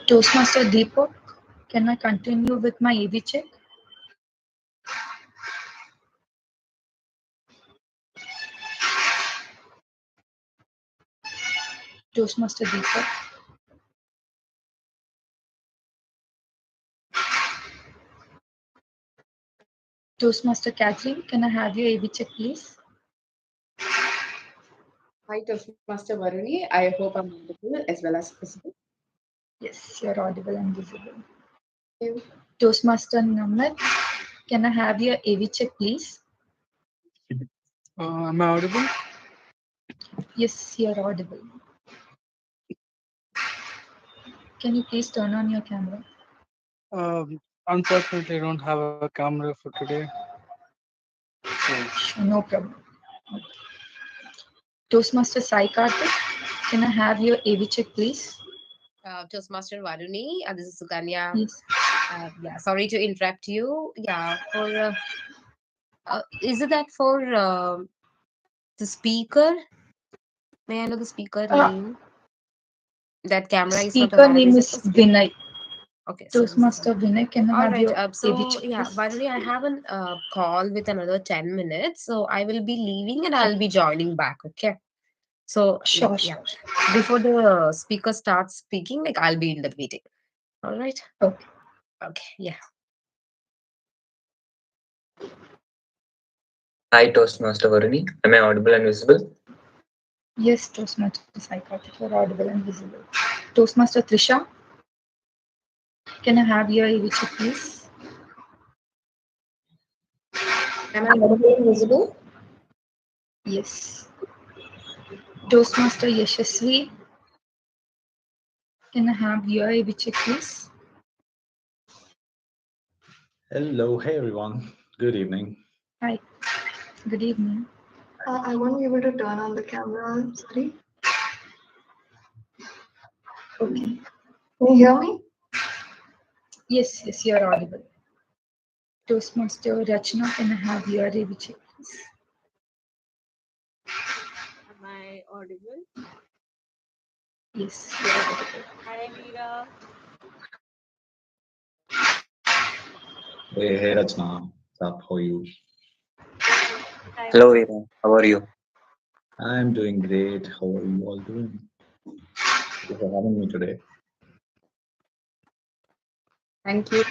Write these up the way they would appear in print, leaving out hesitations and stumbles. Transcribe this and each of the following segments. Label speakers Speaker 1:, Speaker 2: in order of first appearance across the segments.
Speaker 1: Toastmaster Deepak, can I continue with my AV check? Toastmaster Deepak. Toastmaster Kathleen, can I have your AV check, please?
Speaker 2: Hi, Toastmaster Varuni. I hope I'm audible as well as visible.
Speaker 1: Yes, you're audible and visible.
Speaker 2: Thank you.
Speaker 1: Toastmaster Namit, can I have your AV check, please?
Speaker 3: Am I audible?
Speaker 1: Yes, you're audible. Can you please turn on your camera?
Speaker 3: Unfortunately, I don't have a camera for today.
Speaker 1: Sure, no problem. Toastmaster Sai Karthik, can I have your AV check, please?
Speaker 4: Toastmaster Varuni, this is Sukanya.
Speaker 1: Yes.
Speaker 4: Yeah, sorry to interrupt you. Yeah, for is it that for the speaker? May I know the speaker name? That camera is not
Speaker 1: Speaker
Speaker 4: allowed.
Speaker 1: name
Speaker 4: Is
Speaker 1: is
Speaker 4: it for speaker?
Speaker 1: Vinay.
Speaker 4: Okay. So
Speaker 1: Toastmaster Vinay, can I
Speaker 4: all
Speaker 1: have
Speaker 4: right.
Speaker 1: your AV
Speaker 4: So
Speaker 1: check,
Speaker 4: yeah,
Speaker 1: please?
Speaker 4: Varuni, I have a call with another 10 minutes. So I will be leaving and I'll be joining back. Okay. So
Speaker 1: Sure,
Speaker 4: yeah.
Speaker 1: sure.
Speaker 4: Before the speaker starts speaking, like I'll be in the meeting. All right.
Speaker 1: Okay.
Speaker 4: Okay. Yeah.
Speaker 5: Hi, Toastmaster Varuni. Am I audible and visible?
Speaker 1: Yes, Toastmaster Sai Karthik, you're audible and visible. Toastmaster Trisha, can I have your AV check, please?
Speaker 2: Am I audible and visible?
Speaker 1: Yes. Toastmaster Yashasvi, can I have your AV check, please?
Speaker 6: Hello, hey everyone. Good evening.
Speaker 1: Hi. Good evening.
Speaker 7: I won't be able to turn on the camera, sorry.
Speaker 1: Okay.
Speaker 7: Can you hear me?
Speaker 1: Yes, yes, you're audible. Toastmaster Rachna, can I have your AV check, please?
Speaker 8: Am I audible?
Speaker 1: Yes, you're audible.
Speaker 8: Hi, Meera.
Speaker 6: Hey Rachna. What's up? How are you?
Speaker 5: Hello, Veera. How are you?
Speaker 6: I'm doing great. How are you all doing? Thank you for having me today.
Speaker 2: Thank you.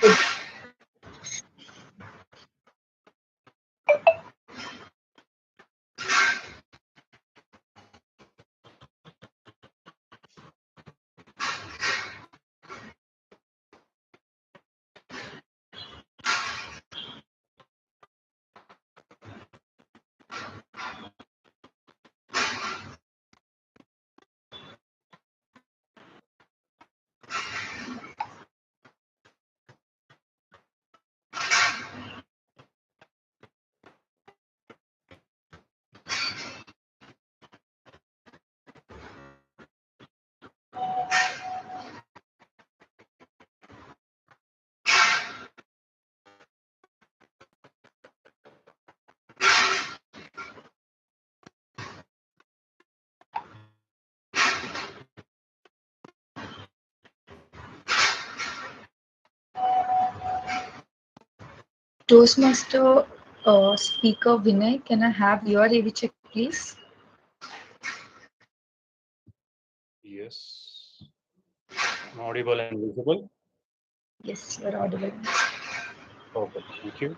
Speaker 1: Toastmaster Speaker Vinay, can I have your AV check, please?
Speaker 3: Yes. I'm audible and visible.
Speaker 1: Yes, you're audible.
Speaker 3: Perfect. Thank you.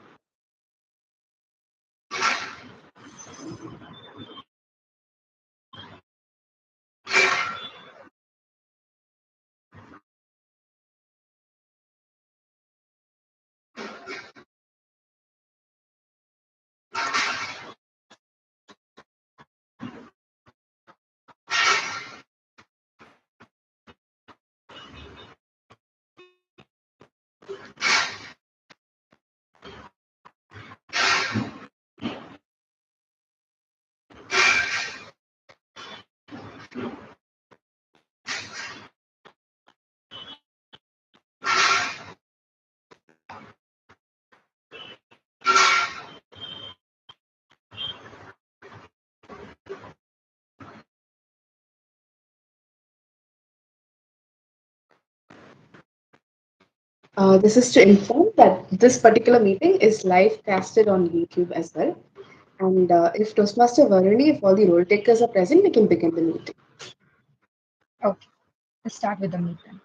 Speaker 2: This is to inform that this particular meeting is live casted on YouTube as well. And if Toastmaster Varuni, if all the role takers are present, we can begin the meeting.
Speaker 1: Okay, let's start with the meeting.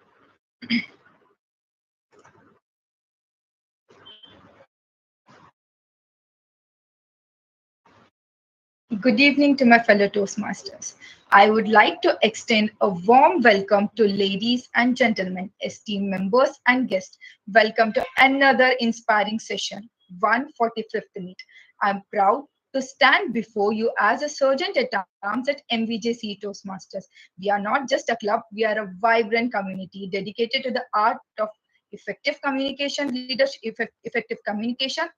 Speaker 1: Good evening to my fellow Toastmasters. I would like to extend a warm welcome to ladies and gentlemen, esteemed members and guests. Welcome to another inspiring session, 145th Meet. I'm proud to stand before you as a sergeant at arms at MVJCE Toastmasters. We are not just a club, we are a vibrant community dedicated to the art of effective communication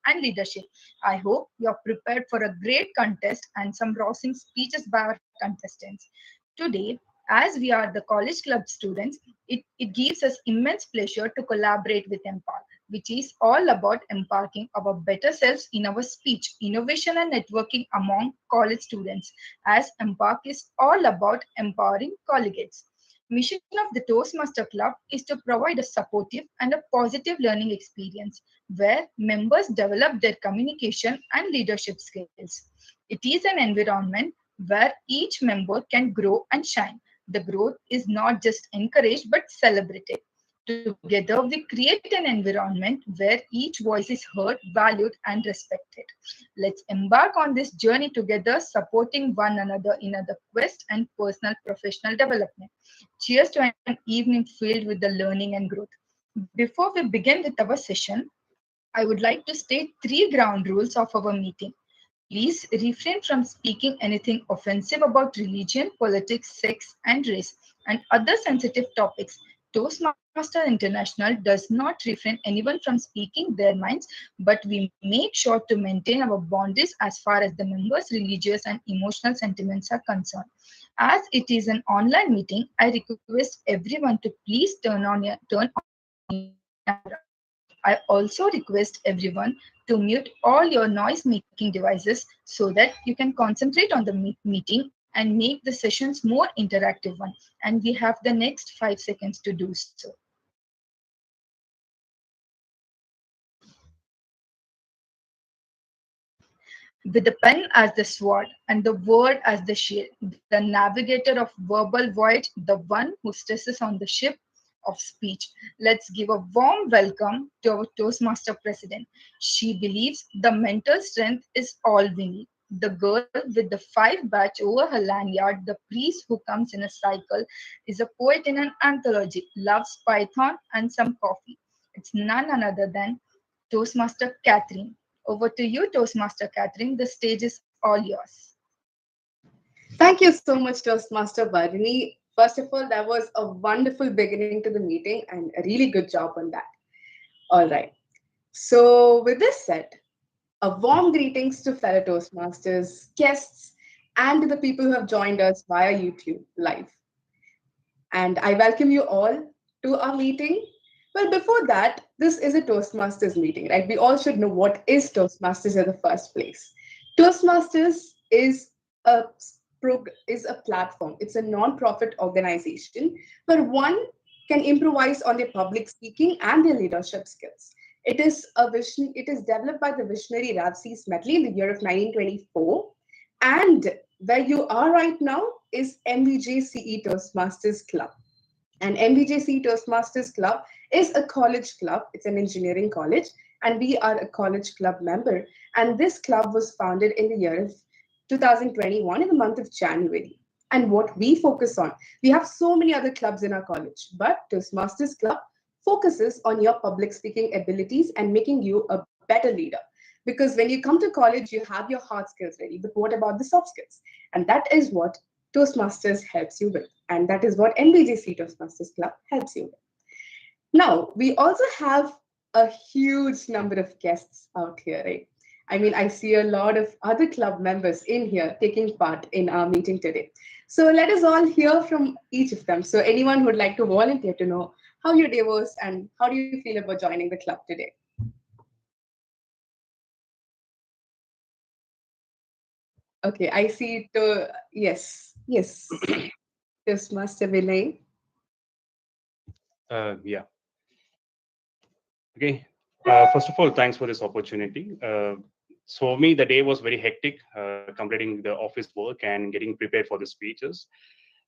Speaker 1: and leadership. I hope you're prepared for a great contest and some rousing speeches by our contestants. Today, as we are the college club students, it gives us immense pleasure to collaborate with Emparch, which is all about embarking our better selves in our speech, innovation, and networking among college students, as Emparch is all about empowering colleagues. Mission of the Toastmaster Club is to provide a supportive and a positive learning experience where members develop their communication and leadership skills. It is an environment where each member can grow and shine. The growth is not just encouraged but celebrated. Together, we create an environment where each voice is heard, valued, and respected. Let's embark on this journey together, supporting one another in the quest and personal professional development. Cheers to an evening filled with the learning and growth. Before we begin with our session, I would like to state three ground rules of our meeting. Please refrain from speaking anything offensive about religion, politics, sex, and race, and other sensitive topics. Toastmaster International does not refrain anyone from speaking their minds, but we make sure to maintain our boundaries as far as the members' religious and emotional sentiments are concerned. As it is an online meeting, I request everyone to please turn on your camera. I also request everyone to mute all your noise-making devices so that you can concentrate on the meeting and make the sessions more interactive one. And we have the next 5 seconds to do so. With the pen as the sword and the word as the shield, the navigator of verbal voyage, the one who stresses on the ship of speech. Let's give a warm welcome to our Toastmaster President. She believes the mental strength is all we need. The girl with the 5 badge over her lanyard, the priest who comes in a cycle, is a poet in an anthology, loves Python and some coffee. It's none other than Toastmaster Catherine. Over to you, Toastmaster Catherine. The stage is all yours.
Speaker 2: Thank you so much, Toastmaster Varuni. First of all, that was a wonderful beginning to the meeting and a really good job on that. All right. So, with this said, a warm greetings to fellow Toastmasters, guests, and to the people who have joined us via YouTube live. And I welcome you all to our meeting. Well, before that, this is a Toastmasters meeting, right? We all should know what is Toastmasters in the first place. Toastmasters is a is a platform. It's a non-profit organization where one can improvise on their public speaking and their leadership skills. It is a vision. It is developed by the visionary Ravsi Smetley in the year of 1924, and where you are right now is MVJCE Toastmasters Club. And MVJCE Toastmasters Club is a college club. It's an engineering college, and we are a college club member. And this club was founded in the year of 2021 in the month of January. And what we focus on, we have so many other clubs in our college, but Toastmasters Club focuses on your public speaking abilities and making you a better leader. Because when you come to college, you have your hard skills ready, but what about the soft skills? And that is what Toastmasters helps you with. And that is what MVJCE Toastmasters Club helps you with. Now, we also have a huge number of guests out here, right? I mean, I see a lot of other club members in here taking part in our meeting today. So let us all hear from each of them. So anyone who would like to volunteer to know how your day was and how do you feel about joining the club today? Okay, I see. Yes. Toastmaster Vinay.
Speaker 3: Yeah. Okay. First of all, thanks for this opportunity. So for me, the day was very hectic, completing the office work and getting prepared for the speeches,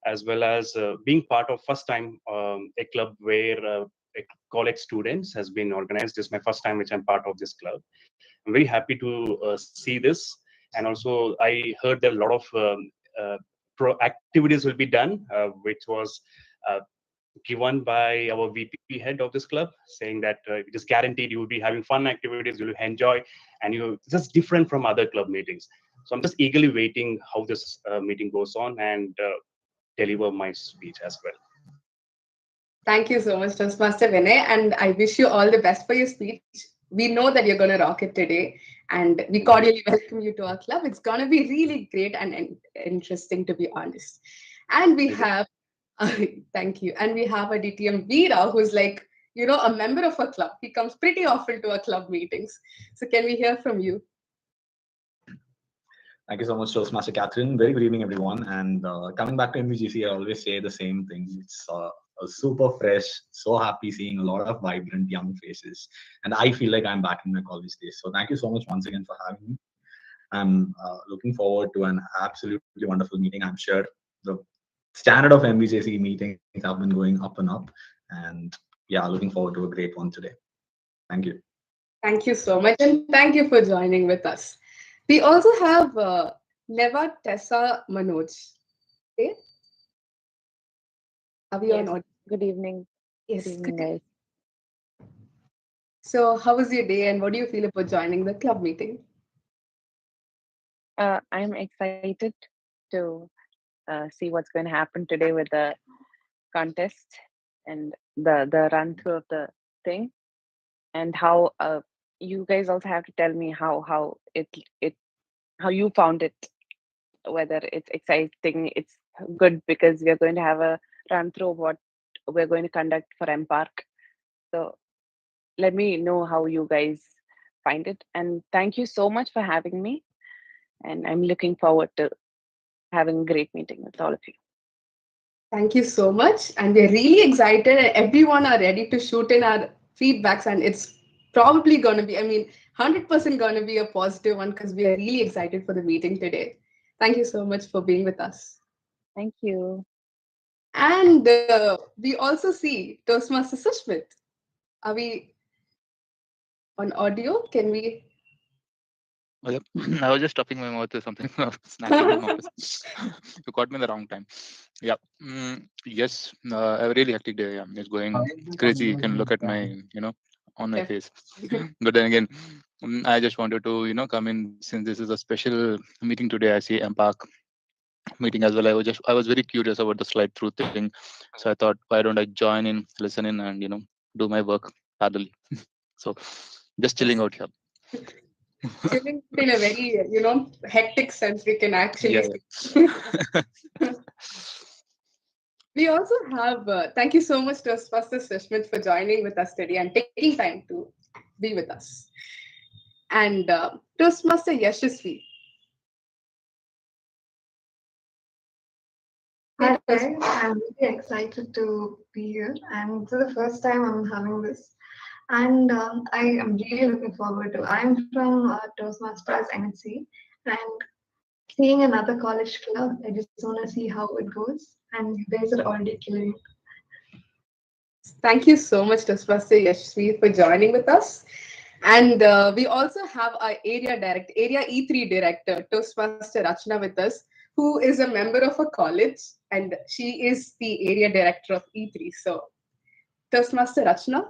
Speaker 3: as well as being part of first time a club where a college students has been organized. This is my first time which I'm part of this club. I'm very happy to see this, and also I heard that a lot of pro activities will be done, which was uh, given by our VP head of this club, saying that it is guaranteed you will be having fun activities, you will enjoy, and you just different from other club meetings. So I'm just eagerly waiting how this meeting goes on and deliver my speech as well.
Speaker 2: Thank you so much, Toastmaster Vinay, and I wish you all the best for your speech. We know that you're going to rock it today, and we cordially welcome you to our club. It's going to be really great and interesting, to be honest. And we have, thank you, and we have a DTM Veera who's like, a member of a club. He comes pretty often to our club meetings. So can we hear from you?
Speaker 6: Thank you so much, Toastmaster Catherine. Very good evening, everyone. And coming back to MVJCE, I always say the same thing. It's super fresh, so happy seeing a lot of vibrant young faces. And I feel like I'm back in my college days. So thank you so much once again for having me. I'm looking forward to an absolutely wonderful meeting. I'm sure the standard of MVJCE meetings have been going up and up. And yeah, looking forward to a great one today. Thank you.
Speaker 2: Thank you so much, and thank you for joining with us. We also have Neva Tessa Manoj. Okay? Are we
Speaker 9: Yes.
Speaker 2: on audio?
Speaker 9: Good evening.
Speaker 2: Yes.
Speaker 9: Good evening, guys.
Speaker 2: So, how was your day, and what do you feel about joining the club meeting?
Speaker 9: I'm excited to see what's going to happen today with the contest and the run through of the thing, and how you guys also have to tell me how how you found it, whether it's exciting, it's good, because we are going to have a run through of what we're going to conduct for Emparch. So let me know how you guys find it, and thank you so much for having me. And I'm looking forward to having a great meeting with all of you.
Speaker 2: Thank you so much. And we're really excited, and everyone are ready to shoot in our feedbacks. And it's probably going to be, 100% going to be a positive one, because we are really excited for the meeting today. Thank you so much for being with us.
Speaker 9: Thank you.
Speaker 2: And we also see Toastmaster Sushmit. Are we on audio? Can we?
Speaker 10: Oh, yep. I was just stuffing my mouth with something. Snacking in office. You caught me in the wrong time. Yeah. Yes. A really hectic day. Yeah. It's going crazy. You can look at my, on my face. But then again, I just wanted to, come in, since this is a special meeting today. I see Emparch meeting as well. I was very curious about the slide through thing. So I thought, why don't I join in, listen in, and do my work parallelly. So just chilling out here.
Speaker 2: Chilling in a very, hectic sense, we can actually
Speaker 10: see.
Speaker 2: We also have, thank you so much, Toastmaster Sushmit, for joining with us today and taking time to be with us. And Toastmaster Yashasvi.
Speaker 7: Hi guys, I'm really excited to be here, and this is the first time I'm having this. And I am really looking forward to. I'm from Toastmasters MNC, and seeing another college club, I just want to see how it goes. And you guys are already killing it.
Speaker 2: Thank you so much, Toastmaster Yashasvi, for joining with us. And we also have our Area E3 Director, Toastmaster Rachna, with us, who is a member of a college, and she is the Area Director of E3. So, Toastmaster Rachna.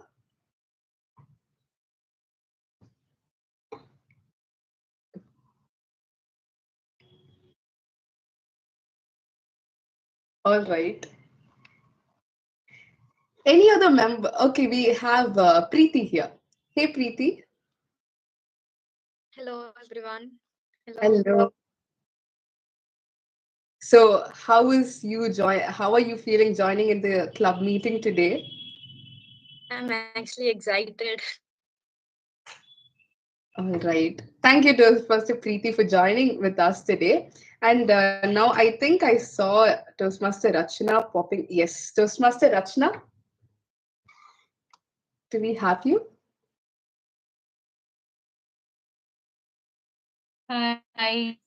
Speaker 2: All right. Any other member? Okay, we have Preeti here. Hey, Preeti.
Speaker 11: Hello, everyone.
Speaker 2: Hello. So, how are you feeling joining in the club meeting today?
Speaker 11: I'm actually excited.
Speaker 2: All right. Thank you to Toastmaster Preeti for joining with us today. And now I think I saw Toastmaster Rachna popping. Yes, Toastmaster Rachna. Do we have you?
Speaker 12: Hi.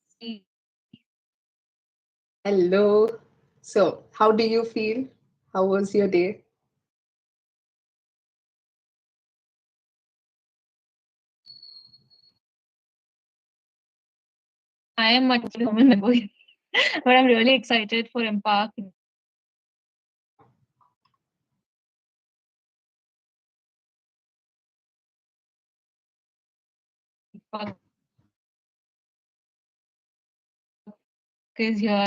Speaker 2: Hello. So, how do you feel? How was your day?
Speaker 12: I am a normal member, but I'm really excited for Emparch. Is here.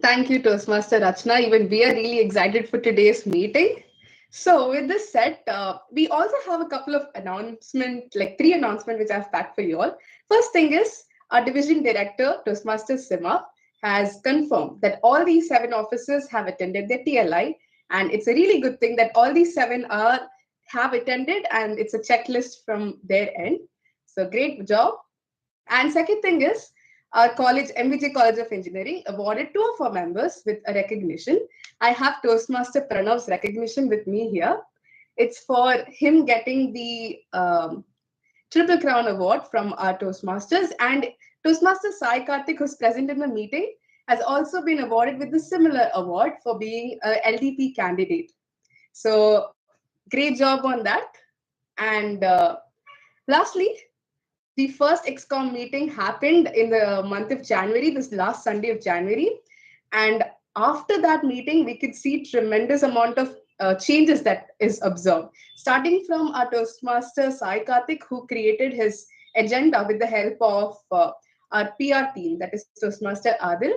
Speaker 2: Thank you, Toastmaster Rachna. Even we are really excited for today's meeting. So, with this set, we also have a couple of announcements, like 3 announcements, which I've packed for you all. First thing is, our division director, Toastmaster Sima, has confirmed that all these 7 officers have attended their TLI, and it's a really good thing that all these 7 have attended, and it's a checklist from their end. So, great job. And second thing is, our college, MVJ College of Engineering, awarded 2 of our members with a recognition. I have Toastmaster Pranav's recognition with me here. It's for him getting the Triple Crown Award from our Toastmasters. And Toastmaster Sai Karthik, who's present in the meeting, has also been awarded with a similar award for being a LDP candidate. So, great job on that. And lastly, the first XCOM meeting happened in the month of January, this last Sunday of January. And after that meeting, we could see tremendous amount of changes that is observed. Starting from our Toastmaster Sai Karthik, who created his agenda with the help of our PR team, that is Toastmaster Adil.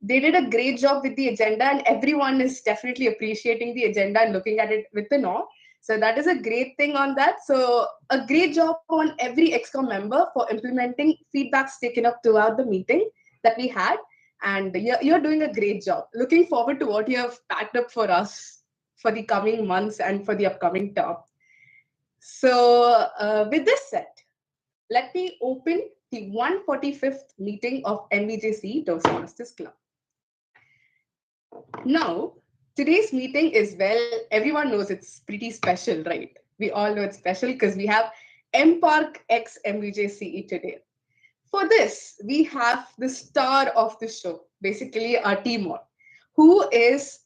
Speaker 2: They did a great job with the agenda, and everyone is definitely appreciating the agenda and looking at it with an awe. So that is a great thing on that. So a great job on every XCOM member for implementing feedbacks taken up throughout the meeting that we had. And you're doing a great job. Looking forward to what you have packed up for us for the coming months and for the upcoming term. So with this set, let me open the 145th meeting of MVJCE Toastmasters Club. Now, today's meeting is, well, everyone knows it's pretty special, right? We all know it's special because we have Emparch X MVJCE today. For this, we have the star of the show, basically our Timor, who is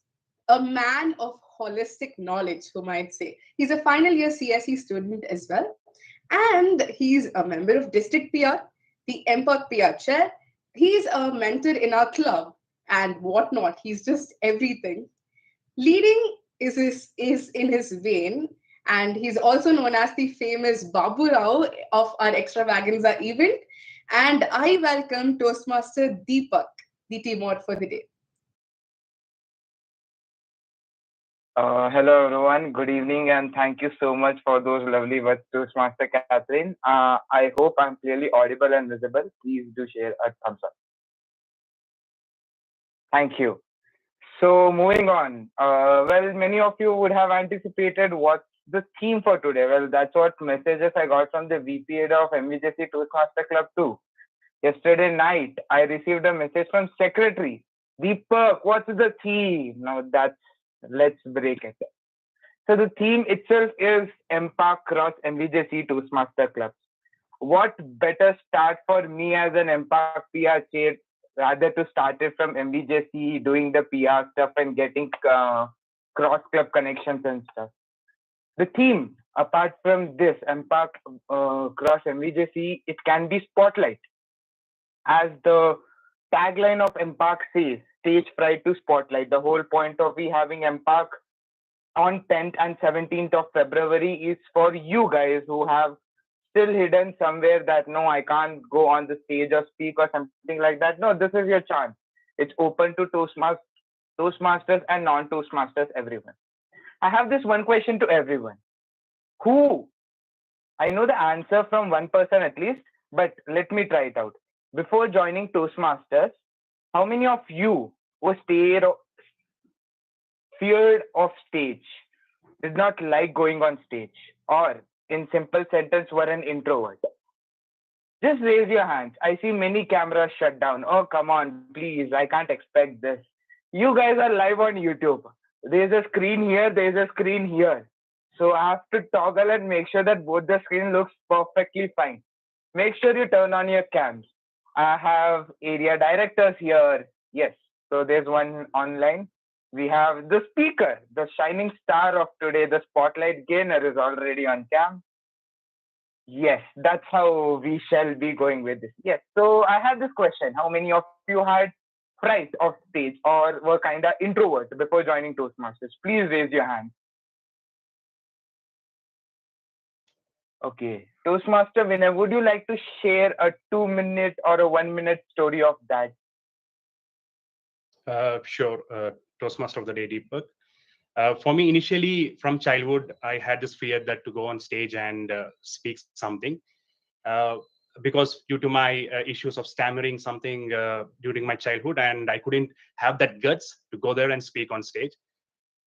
Speaker 2: a man of holistic knowledge, who might say. He's a final year CSE student as well. And he's a member of District PR, the Emparch PR chair. He's a mentor in our club and whatnot. He's just everything. Leading is in his vein, and he's also known as the famous Babu Rao of our extravaganza event. And I welcome Toastmaster Deepak, the Timor for the day.
Speaker 13: Hello everyone, good evening, and thank you so much for those lovely words, Toastmaster Catherine. I hope I'm clearly audible and visible. Please do share a thumbs up. Thank you. So moving on, well, many of you would have anticipated what's the theme for today. Well, that's what messages I got from the VP head of MVJCE Toastmaster Club too. Yesterday night, I received a message from Secretary Deepak. What's the theme? Now let's break it. So the theme itself is Emparch cross MVJCE Toastmaster clubs. What better start for me as an Emparch PR chair rather to start it from MVJCE, doing the PR stuff and getting cross club connections and stuff. The theme, apart from this Emparch cross MVJCE, it can be spotlight. As the tagline of Emparch says, stage fright to spotlight. The whole point of we having Emparch on 10th and 17th of February is for you guys who have still hidden somewhere that no, I can't go on the stage or speak or something like that. No, this is your chance. It's open to Toastmasters and non-Toastmasters, everyone. I have this one question to everyone. Who? I know the answer from one person at least, but let me try it out. Before joining Toastmasters, how many of you were feared of stage, did not like going on stage, or in simple sentence were an introvert? Just raise your hands. I see many cameras shut down. Oh, come on, please. I can't expect this. You guys are live on YouTube. There's a screen here. There's a screen here. So I have to toggle and make sure that both the screen looks perfectly fine. Make sure you turn on your cams. I have area directors here. Yes, so there's one online. We have the speaker, the shining star of today, the spotlight gainer is already on cam. Yes, that's how we shall be going with this. Yes, so I have this question. How many of you had fright of stage or were kind of introvert before joining Toastmasters? Please raise your hand. Okay. Toastmaster winner, would you like to share a 2-minute or a 1-minute story of that?
Speaker 3: Sure. Toastmaster of the day, Deepak. For me, initially from childhood, I had this fear that to go on stage and speak something. Because due to my issues of stammering something during my childhood, and I couldn't have that guts to go there and speak on stage.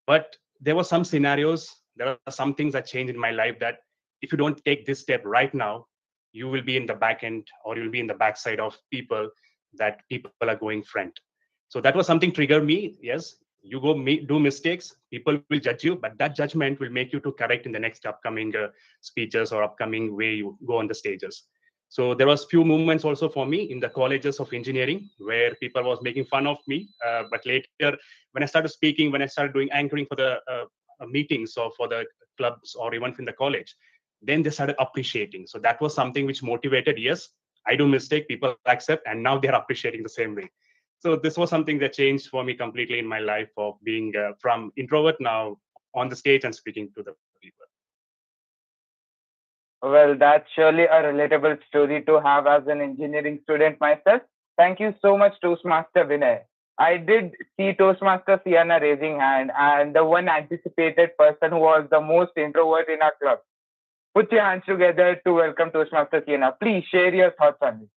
Speaker 3: But there were some scenarios, there are some things that changed in my life that if you don't take this step right now, you will be in the back end or you'll be in the backside of people that people are going front. So that was something triggered me. Yes, you go do mistakes, people will judge you, but that judgment will make you to correct in the next upcoming speeches or upcoming way you go on the stages. So there was few movements also for me in the colleges of engineering where people was making fun of me. But later, when I started speaking, when I started doing anchoring for the meetings or for the clubs or even in the college, then they started appreciating. So that was something which motivated. Yes, I do mistake, people accept, and now they're appreciating the same way. So this was something that changed for me completely in my life of being from introvert now on the stage and speaking to the people.
Speaker 13: Well, that's surely a relatable story to have as an engineering student myself. Thank you so much, Toastmaster Vinay. I did see Toastmaster Sienna raising hand, and the one anticipated person who was the most introvert in our club. Put your hands together to welcome Toastmaster Sienna. Please share your thoughts on this.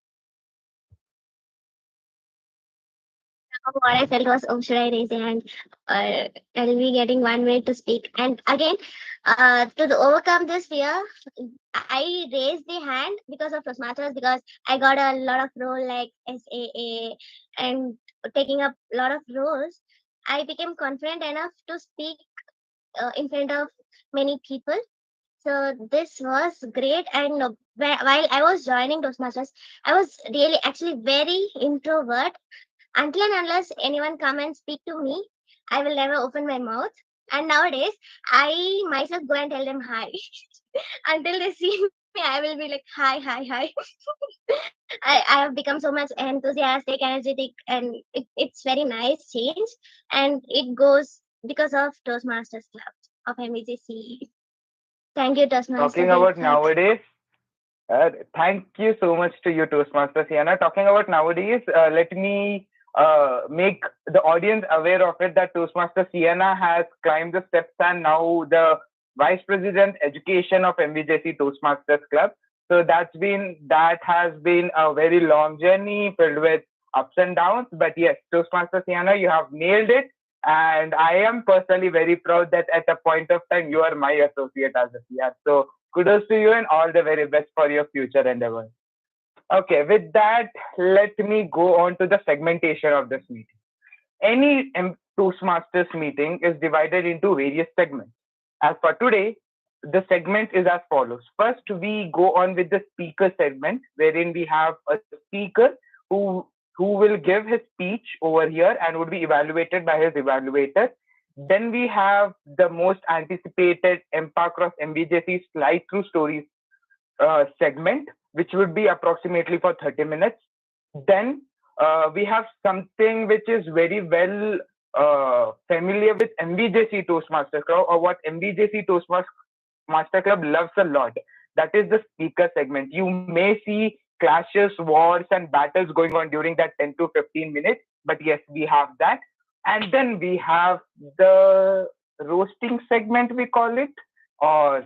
Speaker 14: What I felt was, oh, should I raise a hand? I'll be getting 1 minute to speak. And again, overcome this fear, I raised the hand because of Toastmasters, because I got a lot of role like SAA and taking up a lot of roles. I became confident enough to speak in front of many people. So this was great. And while I was joining Toastmasters, I was really actually very introvert. Until and unless anyone come and speak to me, I will never open my mouth. And nowadays, I myself go and tell them hi. Until they see me, I will be like, hi, hi, hi. I have become so much enthusiastic, energetic, and it's very nice change. And it goes because of Toastmasters Club of MVJCE. Thank you, Toastmaster.
Speaker 13: Talking about nowadays, thank you so much to you, Toastmaster Sienna. Talking about nowadays, let me make the audience aware of it that Toastmaster Sienna has climbed the steps and now the Vice President Education of MVJCE Toastmasters Club. So that has been a very long journey filled with ups and downs. But yes, Toastmaster Sienna, you have nailed it. And I am personally very proud that at a point of time, you are my associate as a PR. So kudos to you and all the very best for your future endeavors. Okay, with that, let me go on to the segmentation of this meeting. Any Toastmasters meeting is divided into various segments. As for today, the segment is as follows. First, we go on with the speaker segment, wherein we have a speaker who will give his speech over here and would be evaluated by his evaluator. Then we have the most anticipated Emparch MVJCE SlideThruStories segment, which would be approximately for 30 minutes. Then we have something which is very well familiar with MVJCE Toastmasters Club, or what MVJCE Toastmasters Club loves a lot. That is the speaker segment. You may see clashes, wars, and battles going on during that 10 to 15 minutes. But yes, we have that. And then we have the roasting segment, we call it, or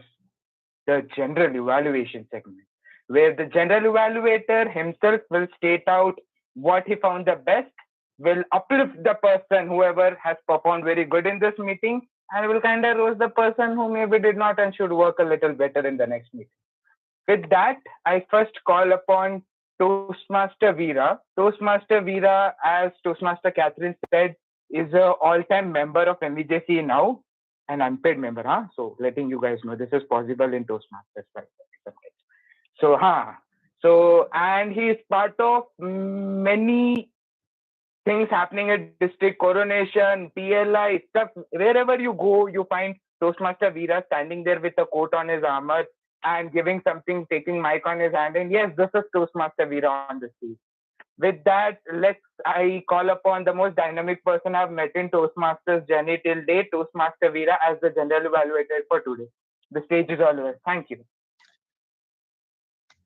Speaker 13: the general evaluation segment, where the general evaluator himself will state out what he found the best, will uplift the person, whoever has performed very good in this meeting, and will kind of roast the person who maybe did not and should work a little better in the next meeting. With that, I first call upon Toastmaster Veera. Toastmaster Veera, as Toastmaster Catherine said, is an all-time member of MVJCE now. an unpaid member, huh? So letting you guys know this is possible in Toastmasters. Right? So, So, and he is part of many things happening at district coronation, PLI stuff. Wherever you go, you find Toastmaster Veera standing there with a coat on his armor and giving something, taking mic on his hand. And yes, this is Toastmaster Veera on the stage. With that, I call upon the most dynamic person I've met in Toastmasters journey till date, Toastmaster Veera, as the general evaluator for today. The stage is all yours. Thank you.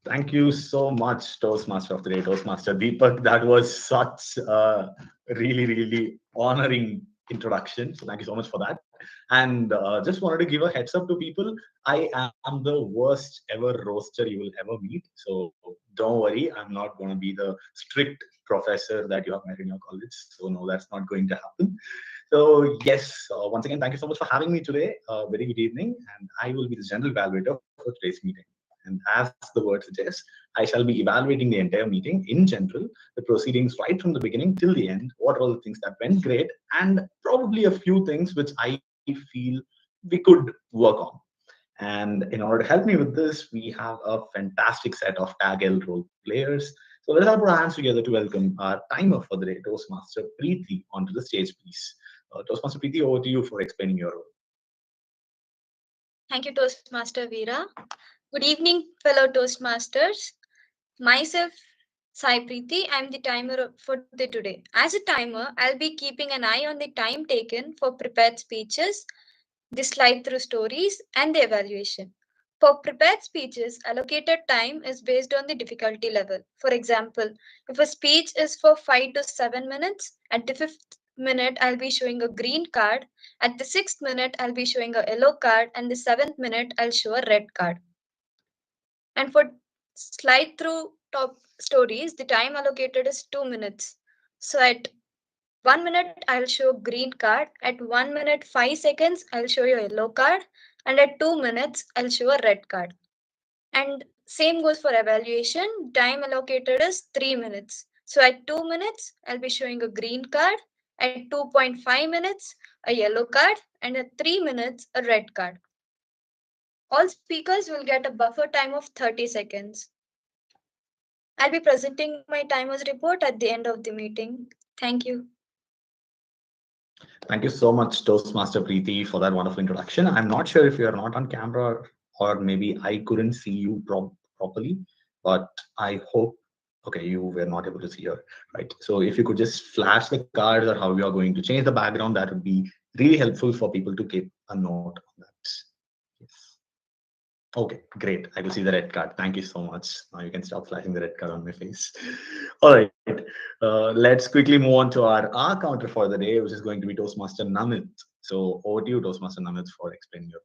Speaker 6: Thank you so much, Toastmaster of the Day, Toastmaster Deepak. That was such a really honoring introduction. So thank you so much for that. And just wanted to give a heads up to people. I am the worst ever roaster you will ever meet. So don't worry, I'm not going to be the strict professor that you have met in your college. So no, that's not going to happen. So yes, once again, thank you so much for having me today. Very good evening. And I will be the general evaluator for today's meeting. And as the word suggests, I shall be evaluating the entire meeting in general, the proceedings right from the beginning till the end, what are all the things that went great, and probably a few things which I feel we could work on. And in order to help me with this, we have a fantastic set of Tag L role players. So let's all put our hands together to welcome our timer for the day, Toastmaster Preeti, onto the stage, please. Toastmaster Preeti, over to you for explaining your role.
Speaker 11: Thank you, Toastmaster Veera. Good evening, fellow Toastmasters. Myself, Sai Preeti. I'm the timer for the today. As a timer, I'll be keeping an eye on the time taken for prepared speeches, the slide-through stories, and the evaluation. For prepared speeches, allocated time is based on the difficulty level. For example, if a speech is for 5 to 7 minutes, at the 5th minute, I'll be showing a green card. At the 6th minute, I'll be showing a yellow card. And the 7th minute, I'll show a red card. And for slide-through top stories, the time allocated is 2 minutes. So at 1 minute, I'll show green card. At 1 minute, 5 seconds, I'll show you a yellow card. And at 2 minutes, I'll show a red card. And same goes for evaluation. Time allocated is 3 minutes. So at 2 minutes, I'll be showing a green card. At 2.5 minutes, a yellow card. And at 3 minutes, a red card. All speakers will get a buffer time of 30 seconds. I'll be presenting my timers report at the end of the meeting. Thank you.
Speaker 6: Thank you so much, Toastmaster Preeti, for that wonderful introduction. I'm not sure if you are not on camera or maybe I couldn't see you properly, but I hope, okay, you were not able to see her, right? So if you could just flash the cards or how you are going to change the background, that would be really helpful for people to keep a note on that. Yes. Okay, great. I can see the red card. Thank you so much. Now you can stop flashing the red card on my face. All right. Let's quickly move on to our R counter for the day, which is going to be Toastmaster Namit. So over to you, Toastmaster Namit, for explaining your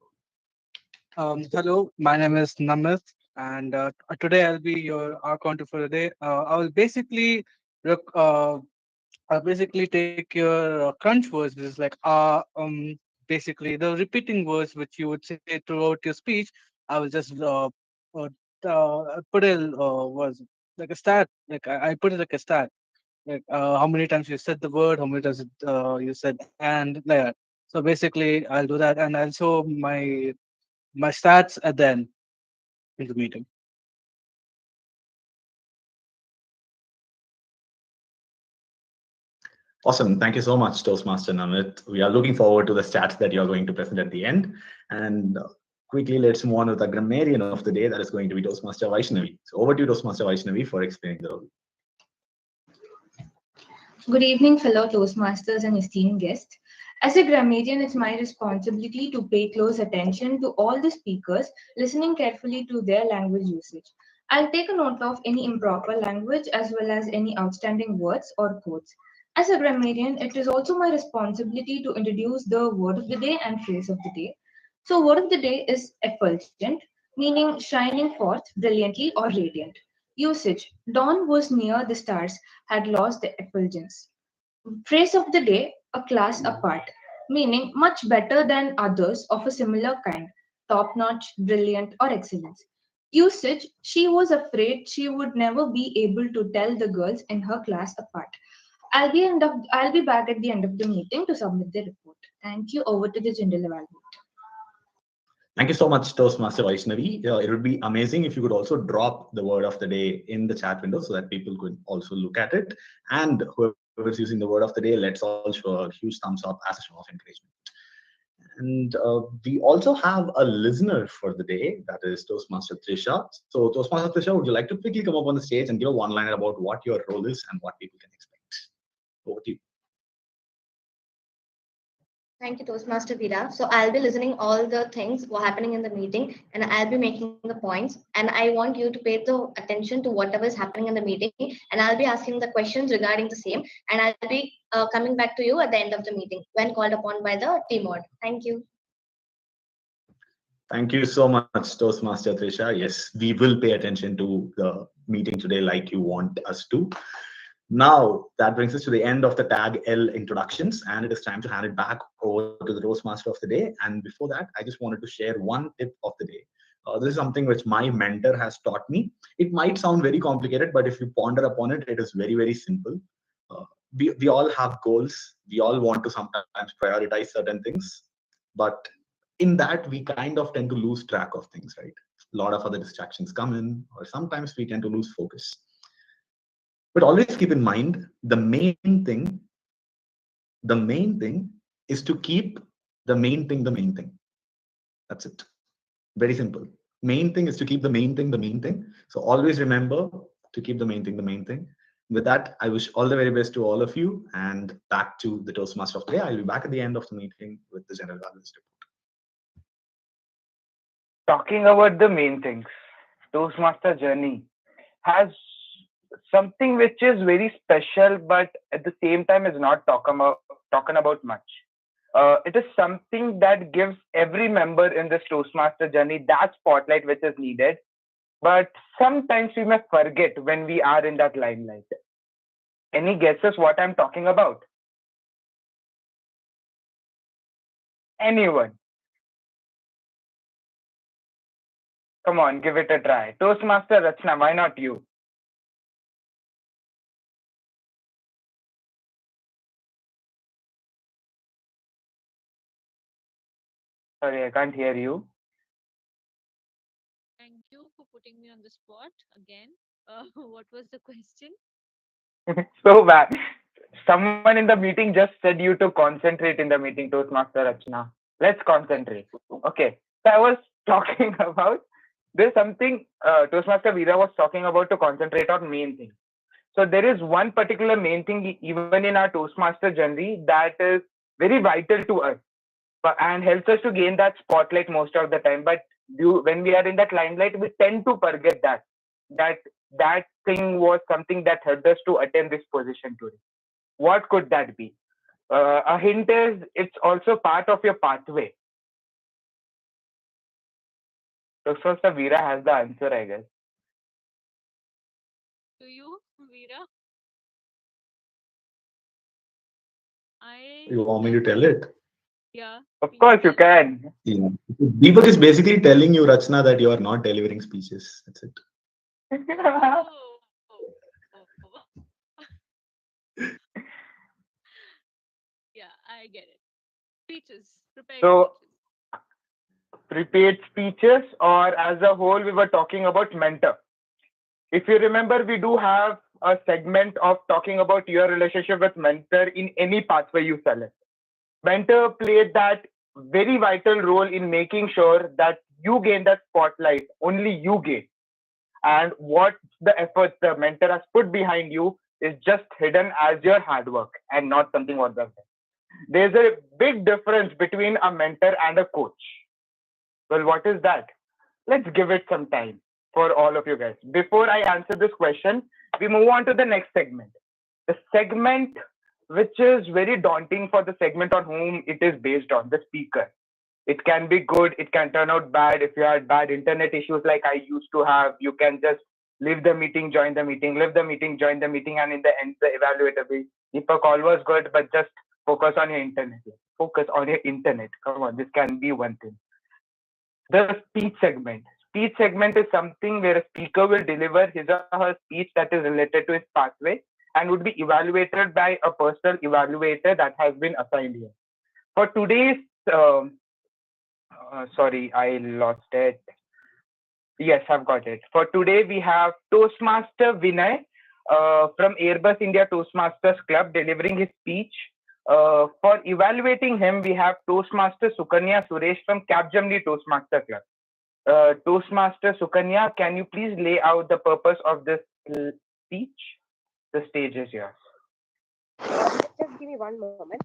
Speaker 6: role.
Speaker 15: Hello, my name is Namit, and today I'll be your R counter for the day. I'll basically take your crunch words, which is like basically the repeating words which you would say throughout your speech. I will just put a was like a stat, like I put it like a stat, like how many times you said the word, how many times you said and like that. So basically, I'll do that, and I'll show my stats at the end in the meeting.
Speaker 6: Awesome. Thank you so much, Toastmaster Namit. We are looking forward to the stats that you're going to present at the end. And quickly, let's move on with the grammarian of the day. That is going to be Toastmaster Vaishnavi. So over to you, Toastmaster Vaishnavi, for explaining the role.
Speaker 1: Good evening, fellow Toastmasters and esteemed guests. As a grammarian, it's my responsibility to pay close attention to all the speakers, listening carefully to their language usage. I'll take a note of any improper language as well as any outstanding words or quotes. As a grammarian, it is also my responsibility to introduce the word of the day and phrase of the day. So, word of the day is effulgent, meaning shining forth brilliantly or radiant. Usage: dawn was near, the stars had lost their effulgence. Phrase of the day: a class apart, meaning much better than others of a similar kind, top notch, brilliant, or excellence. Usage: she was afraid she would never be able to tell the girls in her class apart. I'll be back at the end of the meeting to submit the report. Thank you. Over to the general evaluator.
Speaker 6: Thank you so much, Toastmaster Vaishnavi. It would be amazing if you could also drop the word of the day in the chat window so that people could also look at it. And whoever's using the word of the day, let's all show a huge thumbs up as a show of encouragement. And we also have a listener for the day, that is Toastmaster Trisha. So Toastmaster Trisha, would you like to quickly come up on the stage and give a one-liner about what your role is and what people can expect? Over to you.
Speaker 16: Thank you, Toastmaster Veera. So I'll be listening all the things were happening in the meeting, and I'll be making the points. And I want you to pay the attention to whatever is happening in the meeting, and I'll be asking the questions regarding the same. And I'll be coming back to you at the end of the meeting when called upon by the team mod. Thank you.
Speaker 6: Thank you so much, Toastmaster Trisha. Yes, we will pay attention to the meeting today like you want us to. Now, that brings us to the end of the Tag L introductions, and it is time to hand it back over to the Toastmaster of the day. And before that, I just wanted to share one tip of the day. This is something which my mentor has taught me. It might sound very complicated, but if you ponder upon it, it is very, very simple. We all have goals. We all want to sometimes prioritize certain things, but in that, we kind of tend to lose track of things, right? A lot of other distractions come in, or sometimes we tend to lose focus. But always keep in mind, the main thing is to keep the main thing the main thing. That's it. Very simple. Main thing is to keep the main thing the main thing. So always remember to keep the main thing the main thing. With that, I wish all the very best to all of you, and back to the Toastmaster of the day. I'll be back at the end of the meeting with the general balance report.
Speaker 13: Talking about the main things, Toastmaster journey has something which is very special, but at the same time is not talking about much. It is something that gives every member in this Toastmaster journey that spotlight which is needed. But sometimes we may forget when we are in that limelight. Any guesses what I'm talking about? Anyone? Come on, give it a try. Toastmaster Rachna, why not you? Sorry, I can't hear you.
Speaker 8: Thank you for putting me on the spot again. What was the question?
Speaker 13: So bad. Someone in the meeting just said you to concentrate in the meeting, Toastmaster Rachna. Let's concentrate. Okay. So I was talking about, there's something Toastmaster Veera was talking about to concentrate on main thing. So there is one particular main thing even in our Toastmaster journey that is very vital to us and helps us to gain that spotlight most of the time. But when we are in that limelight, we tend to forget that thing was something that helped us to attain this position today. What could that be? A hint is it's also part of your pathway. Toastmaster Veera has the answer, I guess.
Speaker 8: Do you, Veera?
Speaker 6: You want me to tell it?
Speaker 8: Yeah.
Speaker 13: Of course you can.
Speaker 6: Yeah. Deepak is basically telling you, Rachna, that you are not delivering speeches. That's it.
Speaker 8: Yeah, I get it. Speeches.
Speaker 13: So, prepared speeches, or as a whole, we were talking about mentor. If you remember, we do have a segment of talking about your relationship with mentor in any pathway you select. Mentor played that very vital role in making sure that you gain that spotlight, only you gain. And what the effort the mentor has put behind you is just hidden as your hard work and not something what they've done. There's a big difference between a mentor and a coach. Well, what is that? Let's give it some time for all of you guys. Before I answer this question, we move on to the next segment. The segment which is very daunting for the segment on whom it is based on, the speaker. It can be good, it can turn out bad. If you had bad internet issues like I used to have, you can just leave the meeting, join the meeting, leave the meeting, join the meeting, and in the end, the evaluator will, if a call was good, but just focus on your internet. Focus on your internet. Come on, this can be one thing. The speech segment. Speech segment is something where a speaker will deliver his or her speech that is related to his pathway, and would be evaluated by a personal evaluator that has been assigned here. For today's, sorry, I lost it. Yes, I've got it. For today, we have Toastmaster Vinay from Airbus India Toastmasters Club delivering his speech. For evaluating him, we have Toastmaster Sukanya Suresh from Capgemini Toastmaster Club. Toastmaster Sukanya, can you please lay out the purpose of this speech? The stage is yours.
Speaker 4: Just give me one moment.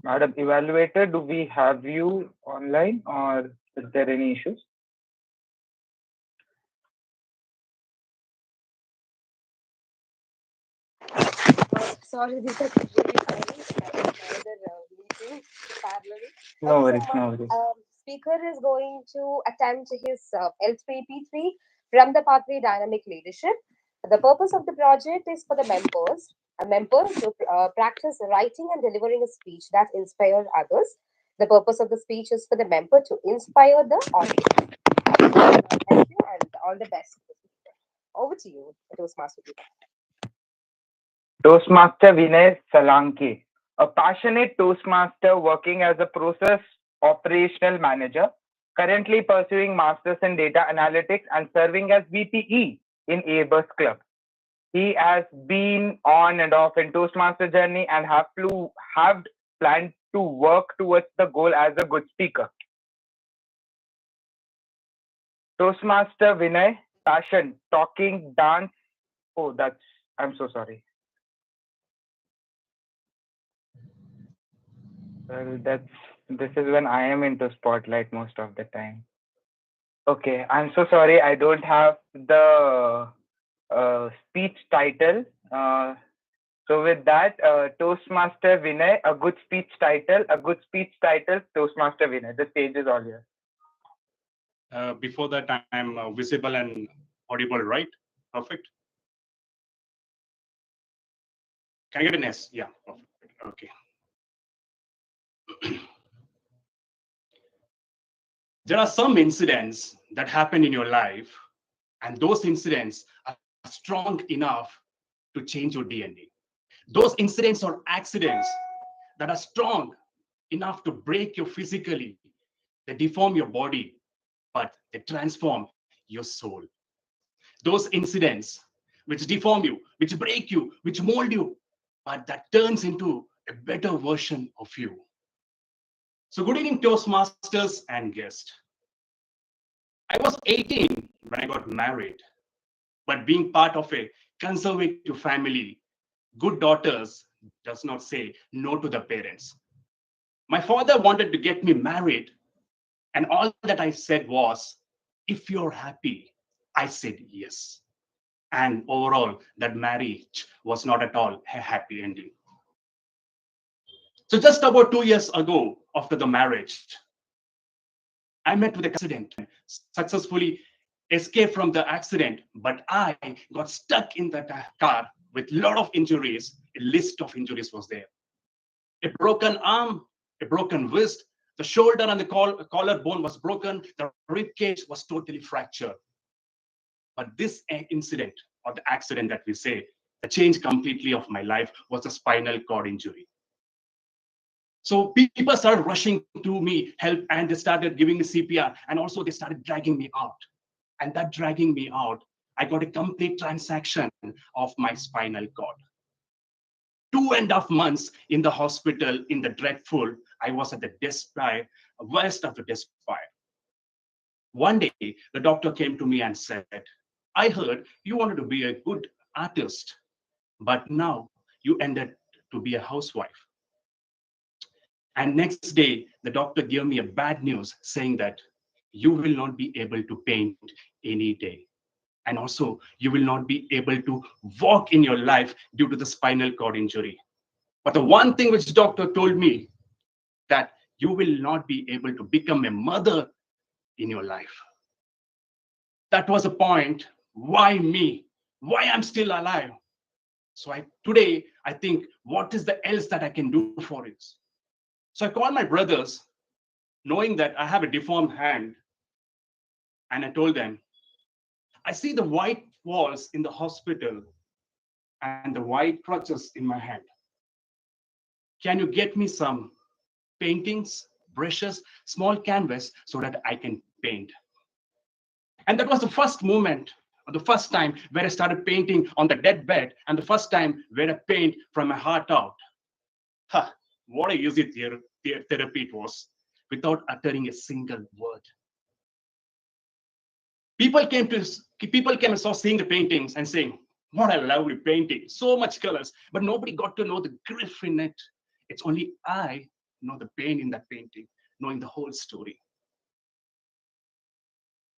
Speaker 13: Madam Evaluator, do we have you online or is there any issues?
Speaker 4: Sorry, this is really sorry. Another meeting parallel.
Speaker 13: No worries,
Speaker 4: So
Speaker 13: no
Speaker 4: my
Speaker 13: worries.
Speaker 4: speaker is going to attempt his L3P3 from the pathway dynamic leadership. The purpose of the project is for the members to practice writing and delivering a speech that inspires others. The purpose of the speech is for the member to inspire the audience. Thank you and all the best. Over to you, Toastmaster.
Speaker 13: Toastmaster Vinay Salanke, a passionate Toastmaster working as a process operational manager, currently pursuing Masters in Data Analytics and serving as VPE in Airbus Club. He has been on and off in Toastmaster journey and have planned to work towards the goal as a good speaker. Toastmaster Vinay, passion, talking, dance. Oh, I'm so sorry. Well, this is when I am into spotlight most of the time. Okay, I'm so sorry. I don't have the speech title. So with that, Toastmaster Vinay, a good speech title, Toastmaster Vinay. The stage is all yours.
Speaker 3: Before that, I'm visible and audible, right? Perfect. Can I get an S? Yeah, perfect. Okay. There are some incidents that happen in your life, and those incidents are strong enough to change your DNA. Those incidents or accidents that are strong enough to break you physically, they deform your body, but they transform your soul. Those incidents which deform you, which break you, which mold you, but that turns into a better version of you. So good evening, Toastmasters and guests. I was 18 when I got married, but being part of a conservative family, good daughters does not say no to the parents. My father wanted to get me married, and all that I said was, if you're happy, I said yes. And overall, that marriage was not at all a happy ending. So just about 2 years ago, after the marriage, I met with an accident, successfully escaped from the accident, but I got stuck in that car with a lot of injuries. A list of injuries was there. A broken arm, a broken wrist, the shoulder and the collarbone was broken, the rib cage was totally fractured. But this incident, or the accident that we say, the change completely of my life was a spinal cord injury. So people started rushing to me, help, and they started giving me CPR, and also they started dragging me out. And that dragging me out, I got a complete transaction of my spinal cord. 2 2.5 months in the hospital in the dreadful. I was at the despair, worst of the despair. One day, the doctor came to me and said, I heard you wanted to be a good artist, but now you ended to be a housewife. And next day, the doctor gave me a bad news saying that you will not be able to paint any day. And also, you will not be able to walk in your life due to the spinal cord injury. But the one thing which the doctor told me, that you will not be able to become a mother in your life. That was the point. Why me? Why I'm still alive? So today I think, what is the else that I can do for it? So I called my brothers, knowing that I have a deformed hand, and I told them, I see the white walls in the hospital and the white crutches in my hand. Can you get me some paintings, brushes, small canvas so that I can paint? And that was the first moment, or the first time where I started painting on the dead bed, and the first time where I paint from my heart out. What a easy therapy it was, without uttering a single word. People came and saw seeing the paintings and saying, what a lovely painting, so much colors, but nobody got to know the grief in it. It's only I know the pain in that painting, knowing the whole story.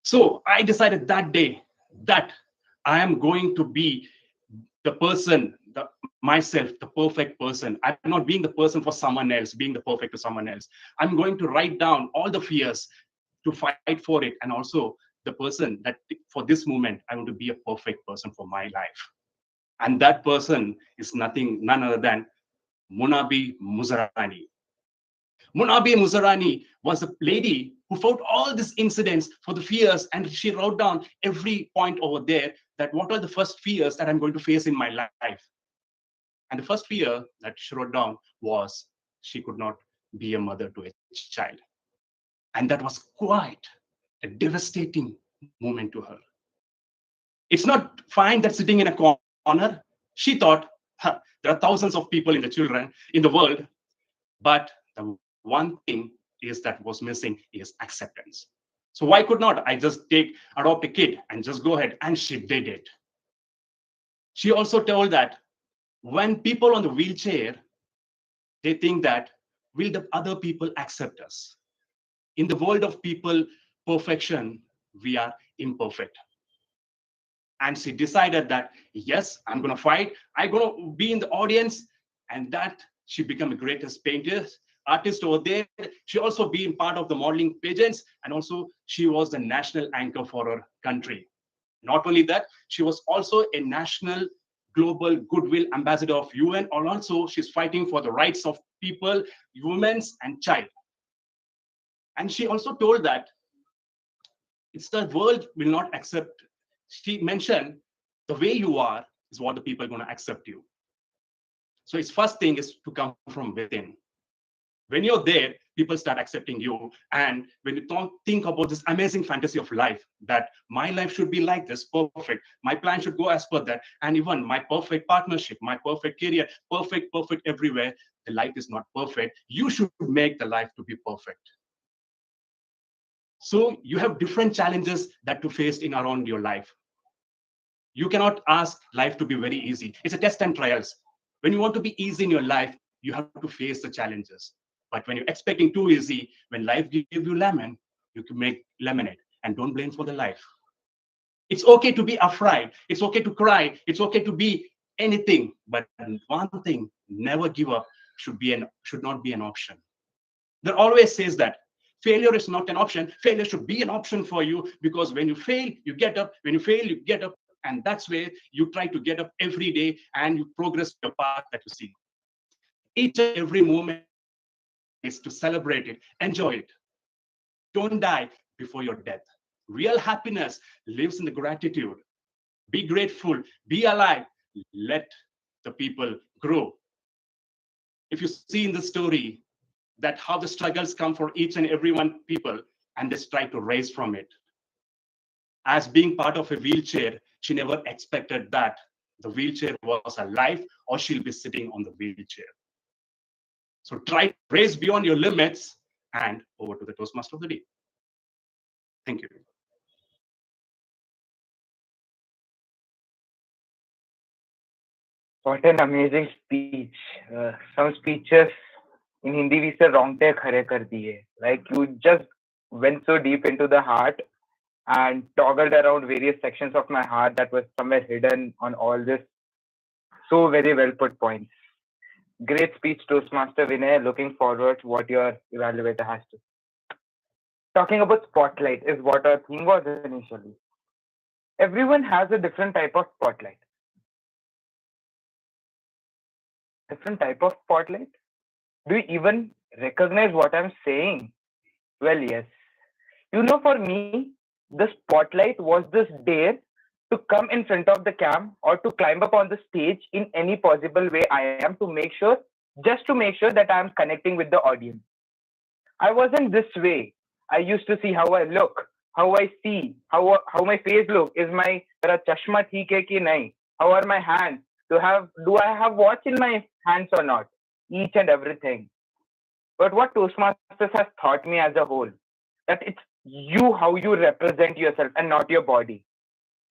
Speaker 3: So I decided that day that I am going to be the person, myself, the perfect person. I'm not being the person for someone else, being the perfect to someone else. I'm going to write down all the fears to fight for it, and also the person that for this moment, I want to be a perfect person for my life. And that person is none other than Munabi Muzarani. Munabi Muzarani was a lady who fought all these incidents for the fears, and she wrote down every point over there that what are the first fears that I'm going to face in my life. And the first fear that she wrote down was she could not be a mother to a child. And that was quite a devastating moment to her. It's not fine that sitting in a corner. She thought, there are thousands of people in the world, but the one thing is that was missing is acceptance. So why could not I just adopt a kid and just go ahead? And she did it. She also told that when people on the wheelchair, they think that, will the other people accept us? In the world of people perfection, we are imperfect. And she decided that, yes, I'm going to fight. I'm going to be in the audience. And that she became the greatest artist over there. She also being part of the modeling pageants. And also she was the national anchor for her country. Not only that, she was also a national global goodwill ambassador of UN. And also she's fighting for the rights of people, women and child. And she also told that it's the world will not accept. She mentioned the way you are is what the people are going to accept you. So its first thing is to come from within. When you're there, people start accepting you. And when you think about this amazing fantasy of life, that my life should be like this, perfect. My plan should go as per that. And even my perfect partnership, my perfect career, perfect everywhere. The life is not perfect. You should make the life to be perfect. So you have different challenges that to face in around your life. You cannot ask life to be very easy. It's a test and trials. When you want to be easy in your life, you have to face the challenges. But when you're expecting too easy, when life gives you lemon, you can make lemonade, and don't blame for the life. It's okay to be afraid. It's okay to cry. It's okay to be anything. But one thing, never give up should not be an option. There always says that failure is not an option. Failure should be an option for you, because when you fail, you get up. When you fail, you get up. And that's where you try to get up every day and you progress the path that you see. Each and every moment is to celebrate it, enjoy it. Don't die before your death. Real happiness lives in the gratitude. Be grateful, be alive, let the people grow. If you see in the story that how the struggles come for each and every one people, and they try to rise from it. As being part of a wheelchair, she never expected that the wheelchair was alive, or she'll be sitting on the wheelchair. So try to raise beyond your limits, and over to the Toastmaster of the day. Thank you.
Speaker 13: What an amazing speech. Some speeches in Hindi we say rongte khare kar diye. Like you just went so deep into the heart and toggled around various sections of my heart that was somewhere hidden on all this. So very well put points. Great speech, Toastmaster Vinay. Looking forward to what your evaluator has to. Talking about spotlight is what our theme was initially. Everyone has a different type of spotlight. Different type of spotlight? Do you even recognize what I'm saying? Well, yes. You know, for me, the spotlight was this dare to come in front of the cam or to climb up on the stage in any possible way I am to make sure, just to make sure that I'm connecting with the audience. I wasn't this way. I used to see how I look, how I see, how my face look. Is my chashma theek hai ki nahi? How are my hands? Do I have watch in my hands or not? Each and everything. But what Toastmasters has taught me as a whole, that it's you how you represent yourself and not your body.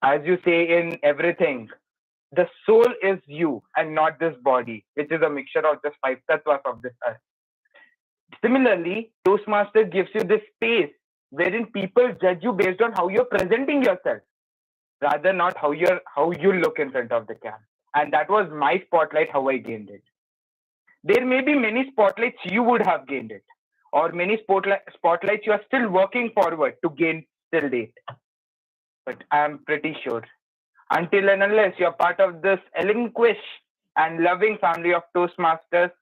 Speaker 13: As you say in everything, the soul is you and not this body, which is a mixture of just 5 tattvas of this earth. Similarly, Toastmaster gives you this space wherein people judge you based on how you're presenting yourself, rather not how you look in front of the cam. And that was my spotlight, how I gained it. There may be many spotlights you would have gained it, or many spotlights you are still working forward to gain till date. But I'm pretty sure, until and unless you're part of this elinquish and loving family of Toastmasters,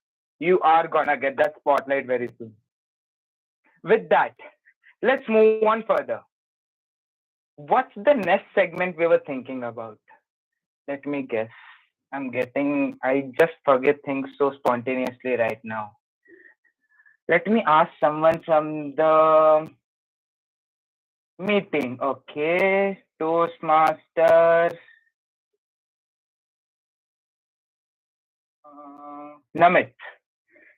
Speaker 13: you are gonna get that spotlight very soon. With that, let's move on further. What's the next segment we were thinking about? Let me guess. I just forget things so spontaneously right now. Let me ask someone from the meeting. Okay, Toastmasters. Namit.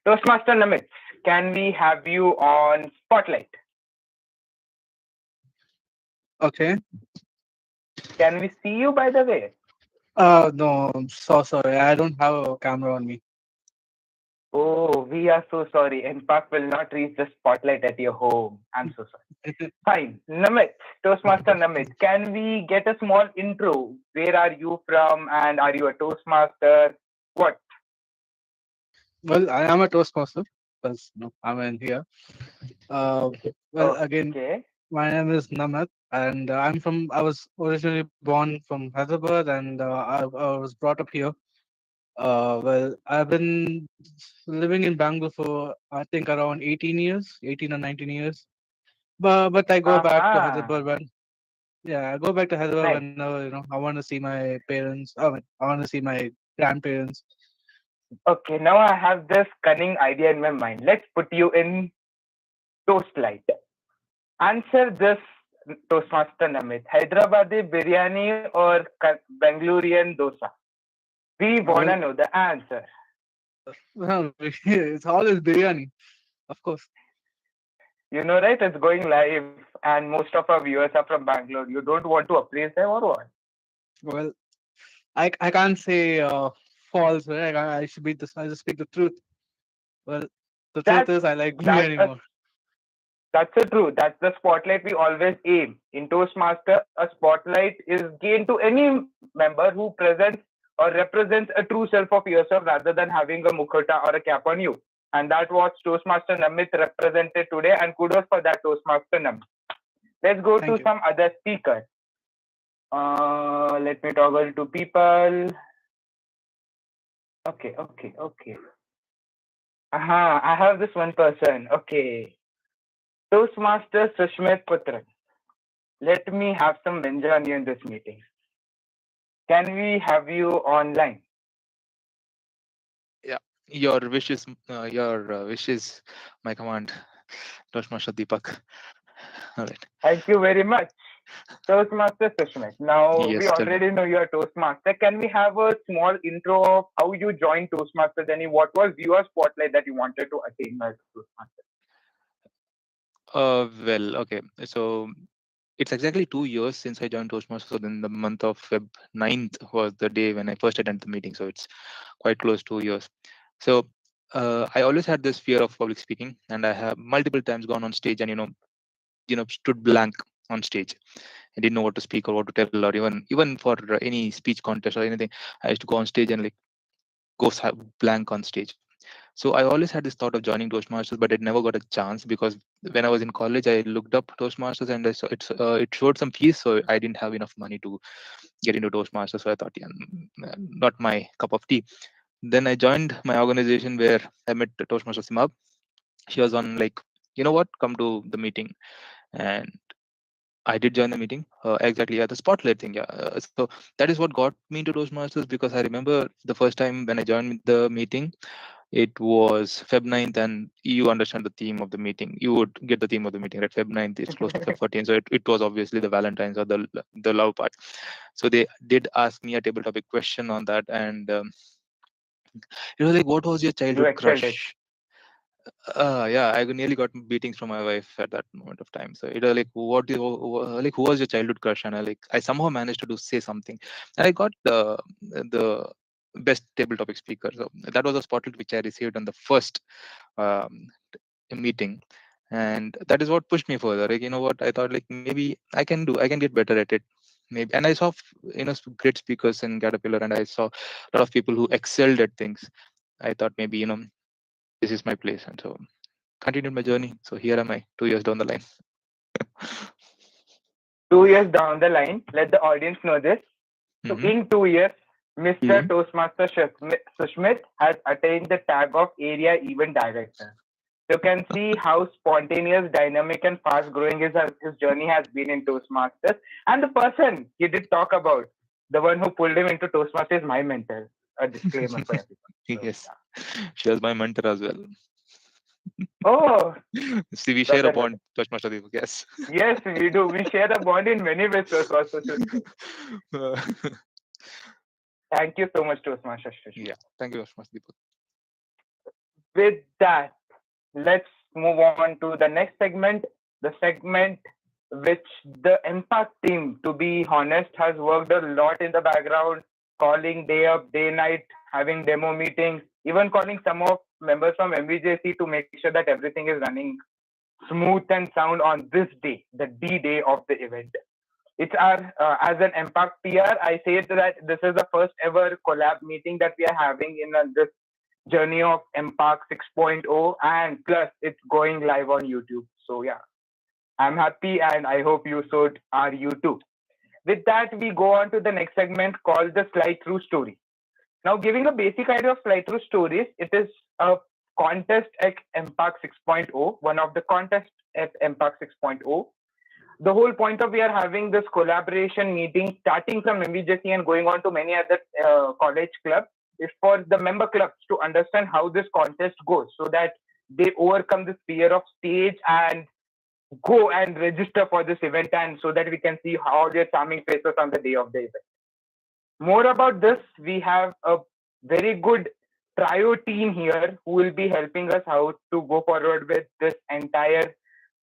Speaker 13: Toastmaster Namit, can we have you on Spotlight?
Speaker 15: Okay.
Speaker 13: Can we see you, by the way?
Speaker 15: No, I'm so sorry. I don't have a camera on me.
Speaker 13: Oh, we are so sorry. Emparch will not reach the spotlight at your home. I'm so sorry. Fine. Namit, Toastmaster Namit, can we get a small intro? Where are you from and are you a Toastmaster? What?
Speaker 15: Well, I am a Toastmaster because I'm in here. Again, my name is Namit, and I was originally born from Hyderabad, and I was brought up here. I've been living in Bangalore for I think around 18 or 19 years. But I go back to Hyderabad I go back to Hyderabad whenever I want to see my parents. I want to see my grandparents.
Speaker 13: Okay, now I have this cunning idea in my mind. Let's put you in Toastlight. Answer this, Toastmaster Namit. Hyderabadi biryani or Bangalorean dosa? We want to know the answer.
Speaker 15: Well, it's always biryani, of course.
Speaker 13: You know, right? It's going live, and most of our viewers are from Bangalore. You don't want to appraise them or what?
Speaker 15: Well, I can't say false, right? I should I just speak the truth. Well, the truth is I like biryani more.
Speaker 13: That's the truth. That's the spotlight we always aim. In Toastmaster, a spotlight is gained to any member who presents or represents a true self of yourself rather than having a mukhota or a cap on you. And that was Toastmaster Namit represented today. And kudos for that, Toastmaster Namit. Let's go to some other speakers. Let me toggle to people. Okay. I have this one person. Okay. Toastmaster Sushmit Putran. Let me have some venture on you in this meeting. Can we have you online?
Speaker 10: Yeah, your wish is my command, Toastmaster Deepak. All right.
Speaker 13: Thank you very much. Toastmaster Sushmit. Now we
Speaker 10: Yes, tell me.
Speaker 13: already know you're a Toastmaster. Can we have a small intro of how you joined Toastmasters and what was your spotlight that you wanted to attain as Toastmaster?
Speaker 10: Well, okay. So it's exactly 2 years since I joined Toastmasters. So then the month of Feb 9th was the day when I first attended the meeting. So it's quite close 2 years. So I always had this fear of public speaking, and I have multiple times gone on stage and stood blank on stage. I didn't know what to speak or what to tell, or even for any speech contest or anything. I used to go on stage and like blank on stage. So I always had this thought of joining Toastmasters, but it never got a chance because when I was in college, I looked up Toastmasters and I saw it showed some fees, so I didn't have enough money to get into Toastmasters. So I thought, yeah, not my cup of tea. Then I joined my organization where I met Toastmasters Simab. She was on like, you know what, come to the meeting, and I did join the meeting. Exactly, yeah, the spotlight thing. Yeah, so that is what got me into Toastmasters because I remember the first time when I joined the meeting. It was Feb 9th, and you understand the theme of the meeting. You would get the theme of the meeting, right? Feb 9th is close to Feb 14th. So it was obviously the Valentine's or the love part. So they did ask me a table topic question on that. And it was like, what was your
Speaker 13: You
Speaker 10: childhood
Speaker 13: excelled it.
Speaker 10: crush? Yeah, I nearly got beatings from my wife at that moment of time. So it was like, who was your childhood crush? And I somehow managed to say something, and I got the best table topic speaker. So that was a spotlight which I received on the first um, meeting, and that is what pushed me further. Like, you know what, I thought like maybe I can get better at it. Maybe, and I saw great speakers in Caterpillar, and I saw a lot of people who excelled at things. I thought maybe this is my place, and so continued my journey. So here am I, 2 years down the line.
Speaker 13: 2 years down the line, let the audience know this. So
Speaker 10: Mm-hmm.
Speaker 13: in 2 years, Mr.
Speaker 10: Mm-hmm.
Speaker 13: Toastmaster Sushmit has attained the tag of Area Event Director. You can see how spontaneous, dynamic, and fast-growing his journey has been in Toastmasters. And the person he did talk about, the one who pulled him into Toastmasters, is my mentor. A disclaimer for everyone. So,
Speaker 10: Yes, she was my mentor as well.
Speaker 13: oh,
Speaker 10: See, we share a
Speaker 13: brother,
Speaker 10: bond, Toastmaster Deepak. Yes.
Speaker 13: yes, we do. We share a bond in many ways, Toastmaster Sushmit. Thank you so much, Toastmaster Sushmit.
Speaker 10: Yeah, thank you, Toastmaster Deepak.
Speaker 13: With that, let's move on to the next segment, the segment which the Emparch team, to be honest, has worked a lot in the background, calling day up, day night, having demo meetings, even calling some of members from MVJC to make sure that everything is running smooth and sound on this day, the D-Day of the event. It's our, as an Emparch PR, I say that this is the first ever collab meeting that we are having in this journey of Emparch 6.0, and plus it's going live on YouTube. So yeah, I'm happy, and I hope you so are you too. With that, we go on to the next segment called the SlideThruStories. Now, giving a basic idea of SlideThruStories, it is a contest at Emparch 6.0, one of the contests at Emparch 6.0. The whole point of we are having this collaboration meeting starting from MVJCE and going on to many other college clubs is for the member clubs to understand how this contest goes so that they overcome this fear of stage and go and register for this event, and so that we can see all their charming faces on the day of the event. More about this, we have a very good trio team here who will be helping us out to go forward with this entire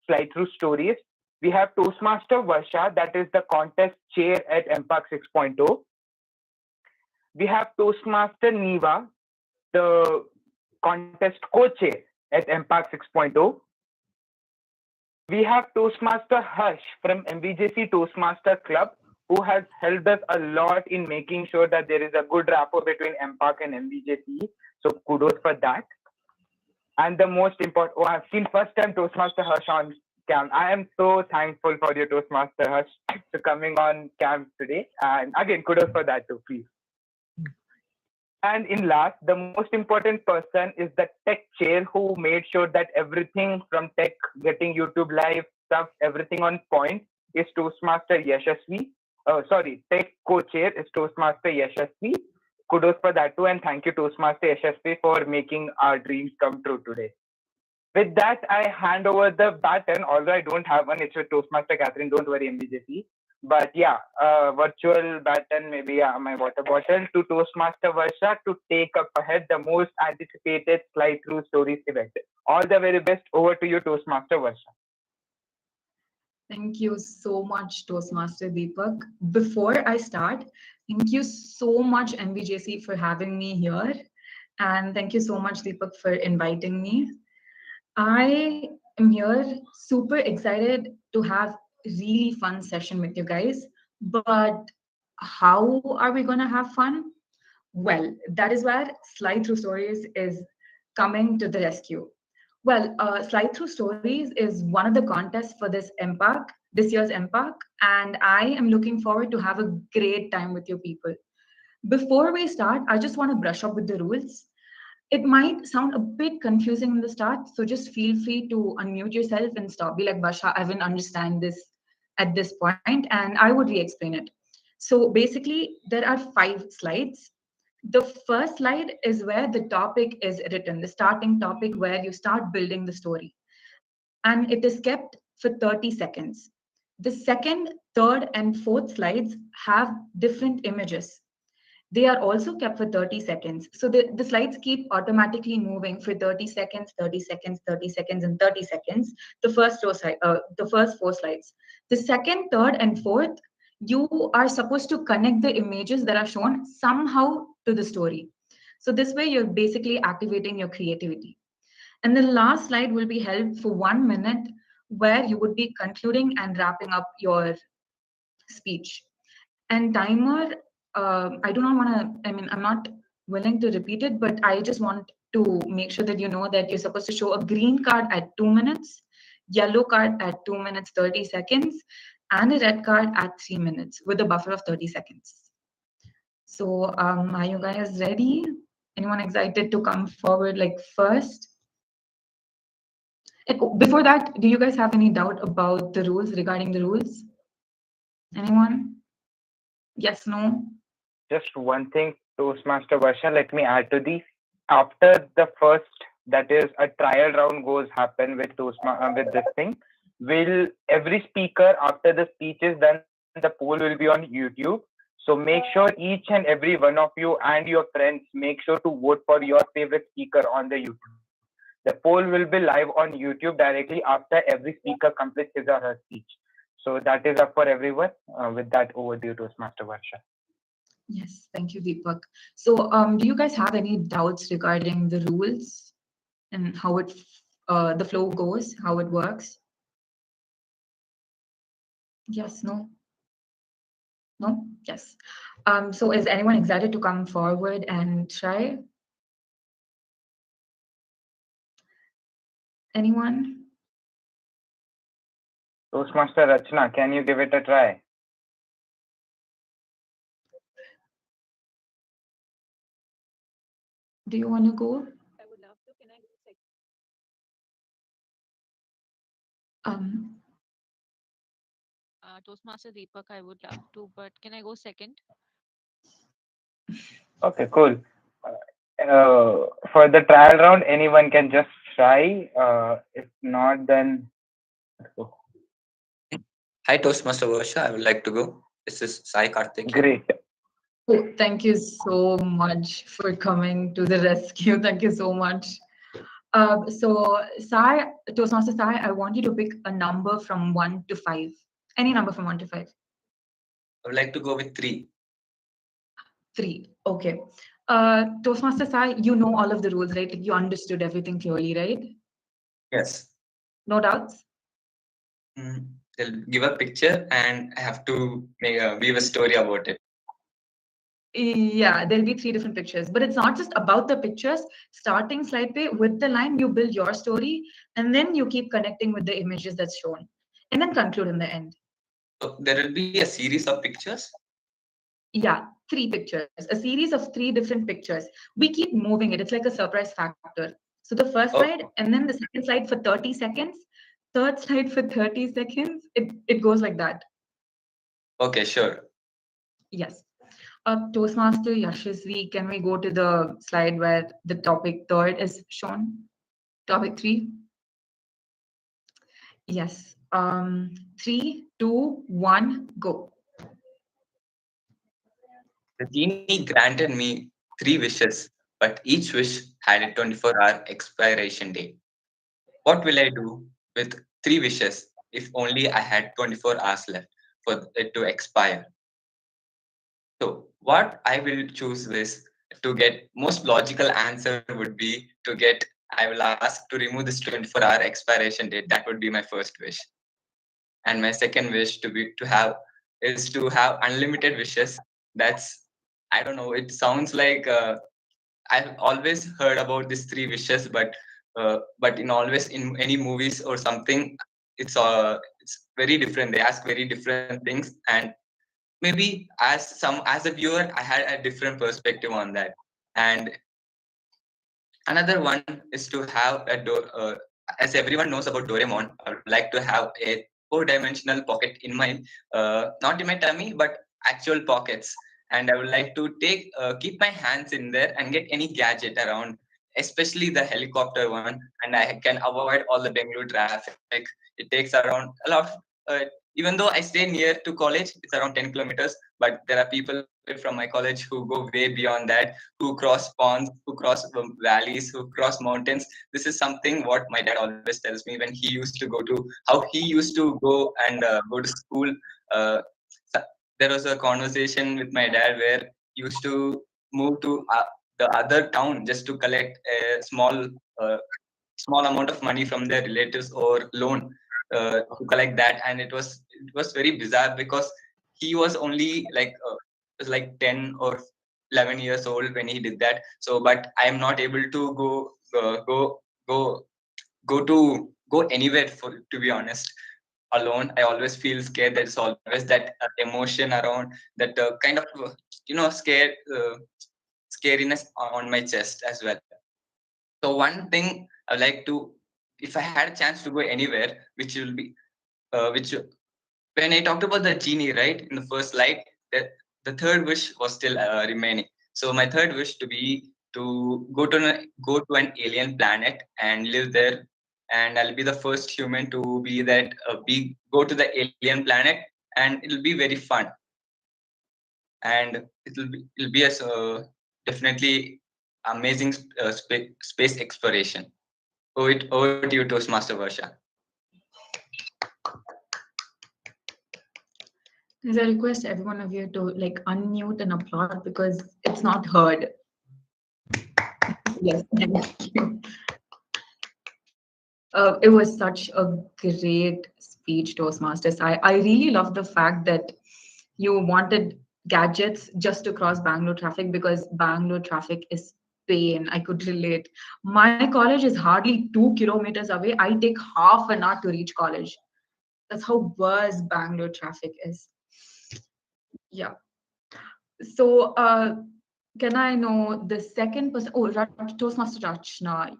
Speaker 13: SlideThruStories. We have Toastmaster Varsha, that is the contest chair at Emparch 6.0. We have Toastmaster Niva, the contest co-chair at Emparch 6.0. We have Toastmaster Harsh from MVJCE Toastmasters Club, who has helped us a lot in making sure that there is a good rapport between Emparch and MVJCE. So kudos for that. And the most important, I've seen first time Toastmaster Harsh on cam. I am so thankful for your Toastmaster Harsh to coming on cam today. And again, kudos for that too, please. And in last, the most important person is the tech chair who made sure that everything from tech, getting YouTube live stuff, everything on point is Toastmaster Yashasvi. Tech co-chair is Toastmaster Yashasvi. Kudos for that too, and thank you Toastmaster Yashasvi for making our dreams come true today. With that, I hand over the baton, although I don't have one. It's with Toastmaster Catherine. Don't worry, MVJC. But yeah, virtual baton, maybe my water bottle to Toastmaster Varsha to take up ahead the most anticipated slide through stories event. All the very best. Over to you, Toastmaster Varsha.
Speaker 17: Thank you so much, Toastmaster Deepak. Before I start, thank you so much, MVJC, for having me here. And thank you so much, Deepak, for inviting me. I am here super excited to have a really fun session with you guys. But how are we going to have fun? Well, that is where SlideThruStories is coming to the rescue. Well, SlideThruStories is one of the contests for this year's Emparch, and I am looking forward to have a great time with you people. Before we start, I just want to brush up with the rules. It might sound a bit confusing in the start, so just feel free to unmute yourself and stop. Be like, Basha, I didn't understand this at this point, and I would re-explain it. So basically, there are 5 slides. The first slide is where the topic is written, the starting topic where you start building the story. And it is kept for 30 seconds. The second, third, and fourth slides have different images. They are also kept for 30 seconds. So the slides keep automatically moving for 30 seconds, 30 seconds, 30 seconds, and 30 seconds, the first 4 slides. The second, third, and fourth, you are supposed to connect the images that are shown somehow to the story. So this way, you're basically activating your creativity. And the last slide will be held for 1 minute, where you would be concluding and wrapping up your speech. And timer, I do not want to, I'm not willing to repeat it, but I just want to make sure that you know that you're supposed to show a green card at 2 minutes, yellow card at 2 minutes, 30 seconds, and a red card at 3 minutes with a buffer of 30 seconds. So are you guys ready? Anyone excited to come forward like first? Before that, do you guys have any doubt about the rules, regarding the rules? Anyone? Yes, no?
Speaker 13: Just one thing, Toastmaster Varsha, let me add to these. After the first, that is a trial round goes happen with with this thing, will every speaker after the speech is done, the poll will be on YouTube. So make sure each and every one of you and your friends make sure to vote for your favorite speaker on the YouTube. The poll will be live on YouTube directly after every speaker completes his or her speech. So that is up for everyone. With that, over to you, Toastmaster Varsha.
Speaker 17: Yes, thank you, Deepak. So do you guys have any doubts regarding the rules and how it the flow goes, how it works? Yes, no? No? Yes. So is anyone excited to come forward and try? Anyone?
Speaker 13: Toastmaster Rachna, can you give it a try?
Speaker 17: Do you want to go?
Speaker 8: I would love to. Can I go second? Toastmaster Deepak, I would love to, but can I go second?
Speaker 13: Okay, cool. For the trial round, anyone can just try. If not, then let's go.
Speaker 5: Hi, Toastmaster Varsha. I would like to go. This is Sai Karthik.
Speaker 13: Great.
Speaker 17: Oh, thank you so much for coming to the rescue. Thank you so much. So, Sai, Toastmaster Sai, I want you to pick a number from 1 to 5. Any number from 1 to 5.
Speaker 5: I would like to go with 3.
Speaker 17: 3. Okay. Toastmaster Sai, you know all of the rules, right? Like you understood everything clearly, right?
Speaker 5: Yes.
Speaker 17: No doubts?
Speaker 5: They'll give a picture and I have to weave a story about it.
Speaker 17: Yeah, there'll be 3 different pictures, but it's not just about the pictures. Starting slide pay with the line, you build your story, and then you keep connecting with the images that's shown, and then conclude in the end.
Speaker 5: So there will be a series of pictures?
Speaker 17: Yeah, 3 pictures, a series of 3 different pictures. We keep moving it. It's like a surprise factor. So the first slide, and then the second slide for 30 seconds, third slide for 30 seconds. It goes like that.
Speaker 5: Okay, sure.
Speaker 17: Yes. Toastmaster Yashasvi, can we go to the slide where the topic third is shown? Topic 3? Yes. 3, 2, 1, go.
Speaker 5: The genie granted me 3 wishes, but each wish had a 24-hour expiration date. What will I do with 3 wishes if only I had 24 hours left for it to expire? So what I will choose is to get most logical answer would be to get, I will ask to remove this 24-hour expiration date. That would be my first wish. And my second wish to have is to have unlimited wishes. That's, I don't know, it sounds like I've always heard about these 3 wishes, but in always in any movies or something, it's very different. They ask very different things, and maybe as a viewer, I had a different perspective on that. And another one is to have as everyone knows about Doraemon, I would like to have a 4-dimensional pocket in my, not in my tummy, but actual pockets. And I would like to keep my hands in there and get any gadget around, especially the helicopter one. And I can avoid all the Bengaluru traffic. It takes around a lot. Even though I stay near to college, it's around 10 kilometers, but there are people from my college who go way beyond that, who cross ponds, who cross valleys, who cross mountains. This is something what my dad always tells me when he used to how he used to go and go to school. Uh, there was a conversation with my dad where he used to move to the other town just to collect a uh, small amount of money from their relatives or loan to collect that. And it was very bizarre because he was only was like 10 or 11 years old when he did that. So but I am not able to go go anywhere, for to be honest, alone. I always feel scared. There's always that emotion around, that kind of scariness on my chest as well. So one thing I like to, if I had a chance to go anywhere, which will be, which when I talked about the genie, right, in the first slide, that the third wish was still remaining. So my third wish to be to go to an alien planet and live there, and I'll be the first human to be that go to the alien planet, and it'll be very fun, and it'll be a definitely amazing space exploration. Over to you, Toastmaster Varsha.
Speaker 17: Please, I request every one of you to unmute and applaud because it's not heard. Yes, thank you. It was such a great speech, Toastmasters. I really love the fact that you wanted gadgets just to cross Bangalore traffic, because Bangalore traffic is pain. I could relate. My college is hardly 2 kilometers away. I take half an hour to reach college. That's how worse Bangalore traffic is. Yeah. So, can I know the second person? Oh, Toastmaster Rachna,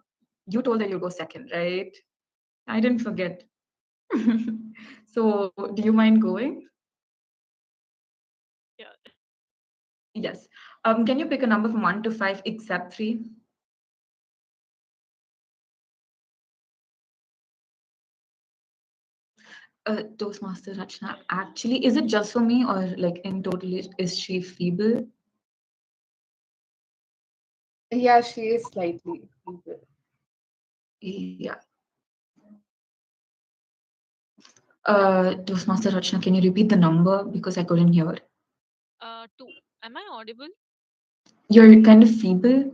Speaker 17: you told that you go second, right? I didn't forget. So, do you mind going?
Speaker 8: Yeah.
Speaker 17: Yes. Can you pick a number from 1 to 5 except 3? Toastmaster Rachna, actually, is it just for me, or like in total, is she feeble?
Speaker 2: Yeah, she is slightly feeble.
Speaker 17: Yeah. Toastmaster Rachna, can you repeat the number because I couldn't hear?
Speaker 8: 2. Am I audible?
Speaker 17: You're kind of feeble.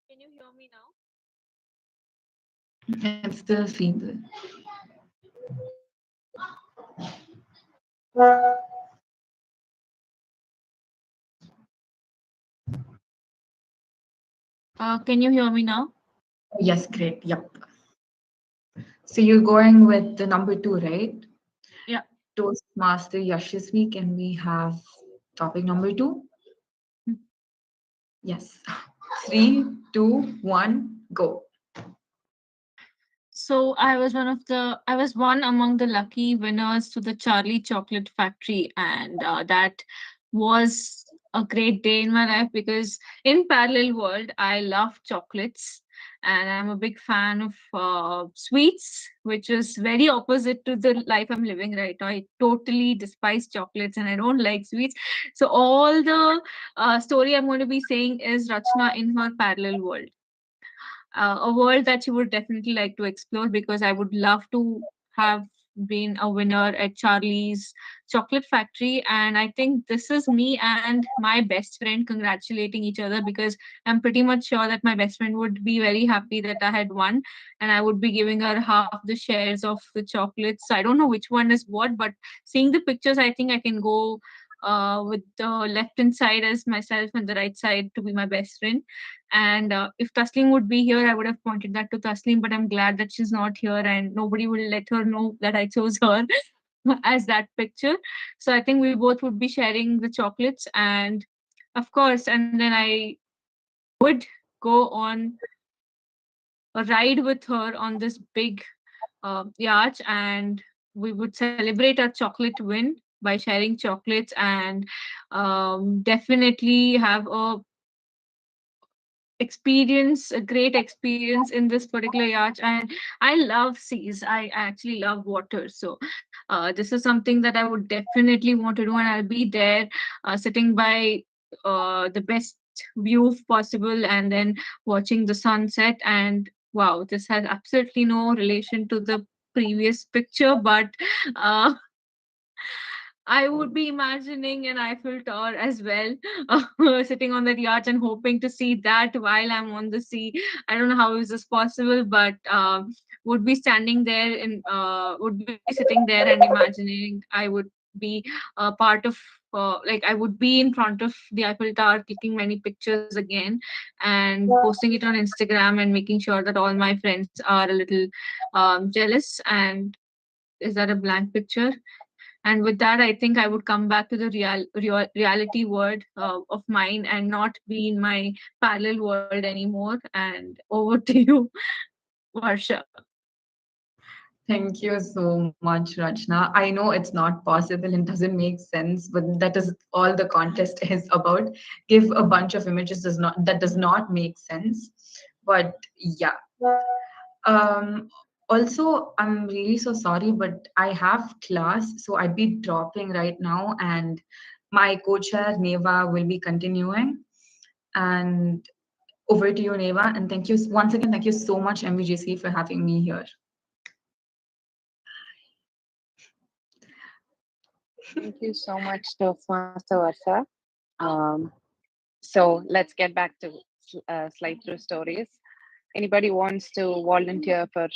Speaker 8: Can you hear me now?
Speaker 17: It's still feeble.
Speaker 12: Can you hear me now?
Speaker 17: Yes, great. Yep. So you're going with the number 2, right?
Speaker 12: Yeah.
Speaker 17: Toastmaster Yashasvi, can we have topic number 2? Yes. 3, 2, 1, go.
Speaker 12: So I was one among the lucky winners to the Charlie Chocolate Factory, and that was a great day in my life because in parallel world I love chocolates, and I'm a big fan of sweets, which is very opposite to the life I'm living right now. I totally despise chocolates and I don't like sweets. So all the story I'm going to be saying is Rachna in her parallel world, a world that you would definitely like to explore, because I would love to have been a winner at Charlie's Chocolate Factory. And I think this is me and my best friend congratulating each other, because I'm pretty much sure that my best friend would be very happy that I had won, and I would be giving her half the shares of the chocolates. So I don't know which one is what, but seeing the pictures, I think I can go with the left hand side as myself and the right side to be my best friend. And if Taslim would be here, I would have pointed that to Taslim, but I'm glad that she's not here and nobody will let her know that I chose her as that picture. So I think we both would be sharing the chocolates. And of course, and then I would go on a ride with her on this big yacht, and we would celebrate our chocolate win by sharing chocolates, and definitely have a great experience in this particular yacht. And I love seas, I actually love water. So this is something that I would definitely want to do, and I'll be there sitting by the best view possible, and then watching the sunset. And wow, this has absolutely no relation to the previous picture, but uh, I would be imagining an Eiffel Tower as well, sitting on that yacht and hoping to see that while I'm on the sea. I don't know how is this possible, but would be standing there and would be sitting there and imagining I would be part of. Like I would be in front of the Eiffel Tower, clicking many pictures again, and posting it on Instagram, and making sure that all my friends are a little jealous. And is that a blank picture? And with that, I think I would come back to the reality world of mine, and not be in my parallel world anymore. And over to you, Varsha.
Speaker 17: Thank you so much, Rachna. I know it's not possible and doesn't make sense, but that is all the contest is about. Give a bunch of images does not make sense. But yeah. Um, Also, I'm really so sorry, but I have class, so I'd be dropping right now, and my co-chair Neva will be continuing. And over to you, Neva. And thank you once again. Thank you so much, MVJC, for having me here.
Speaker 9: Thank you so much, Toastmaster Varsha. So let's get back to slide through stories. Anybody wants to volunteer for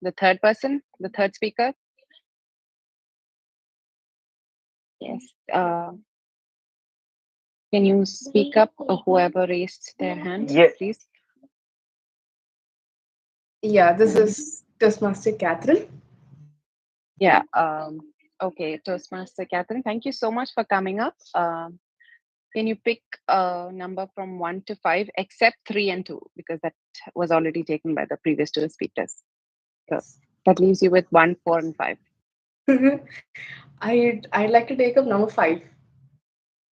Speaker 9: the third person, the third speaker? Yes. Can you speak up, or whoever raised their hand,
Speaker 13: Yes.
Speaker 9: please?
Speaker 2: Yeah, this is Toastmaster Catherine.
Speaker 9: Yeah. Okay, Toastmaster Catherine, thank you so much for coming up. Can you pick a number from 1 to 5, except 3 and 2, because that was already taken by the previous two speakers. So that leaves you with 1, 4, and 5.
Speaker 2: I'd like to take up number 5.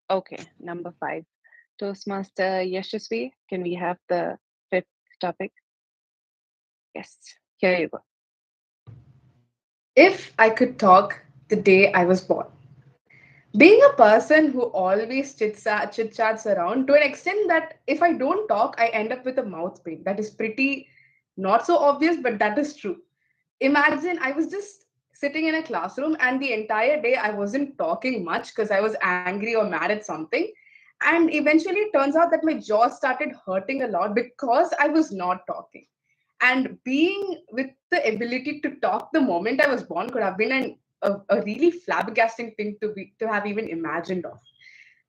Speaker 9: Okay, number 5. Toastmaster Yashasvi, can we have the 5th topic? Yes, here you go.
Speaker 2: If I could talk the day I was born. Being a person who always chit-chats around to an extent that if I don't talk, I end up with a mouth pain. That is pretty not so obvious, but that is true. Imagine I was just sitting in a classroom and the entire day I wasn't talking much because I was angry or mad at something. And eventually it turns out that my jaw started hurting a lot because I was not talking. And being with the ability to talk the moment I was born could have been a really flabbergasting thing to have even imagined of.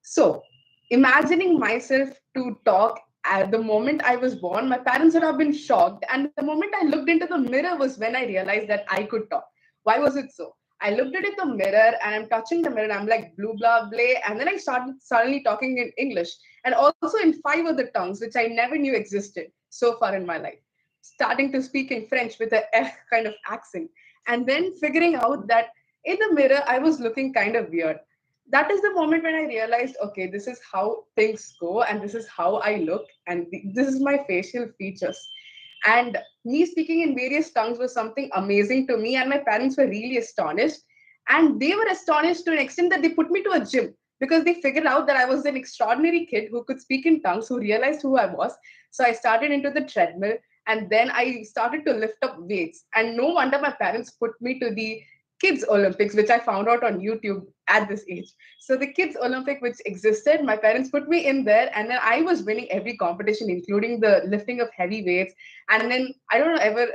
Speaker 2: So, imagining myself to talk at the moment I was born, my parents would have been shocked. And the moment I looked into the mirror was when I realized that I could talk. Why was it so? I looked at the mirror and I'm touching the mirror and I'm like, blue, blah, blah. And then I started suddenly talking in English and also in 5 other tongues, which I never knew existed so far in my life. Starting to speak in French with a kind of accent. And then figuring out that in the mirror, I was looking kind of weird. That is the moment when I realized, okay, this is how things go, and this is how I look, and this is my facial features. And me speaking in various tongues was something amazing to me, and my parents were really astonished. And they were astonished to an extent that they put me to a gym because they figured out that I was an extraordinary kid who could speak in tongues, who realized who I was. So I started into the treadmill, and then I started to lift up weights. And no wonder my parents put me to the Kids Olympics, which I found out on YouTube at this age. So the Kids Olympic, which existed, my parents put me in there, and then I was winning every competition, including the lifting of heavy weights, and then I don't know ever,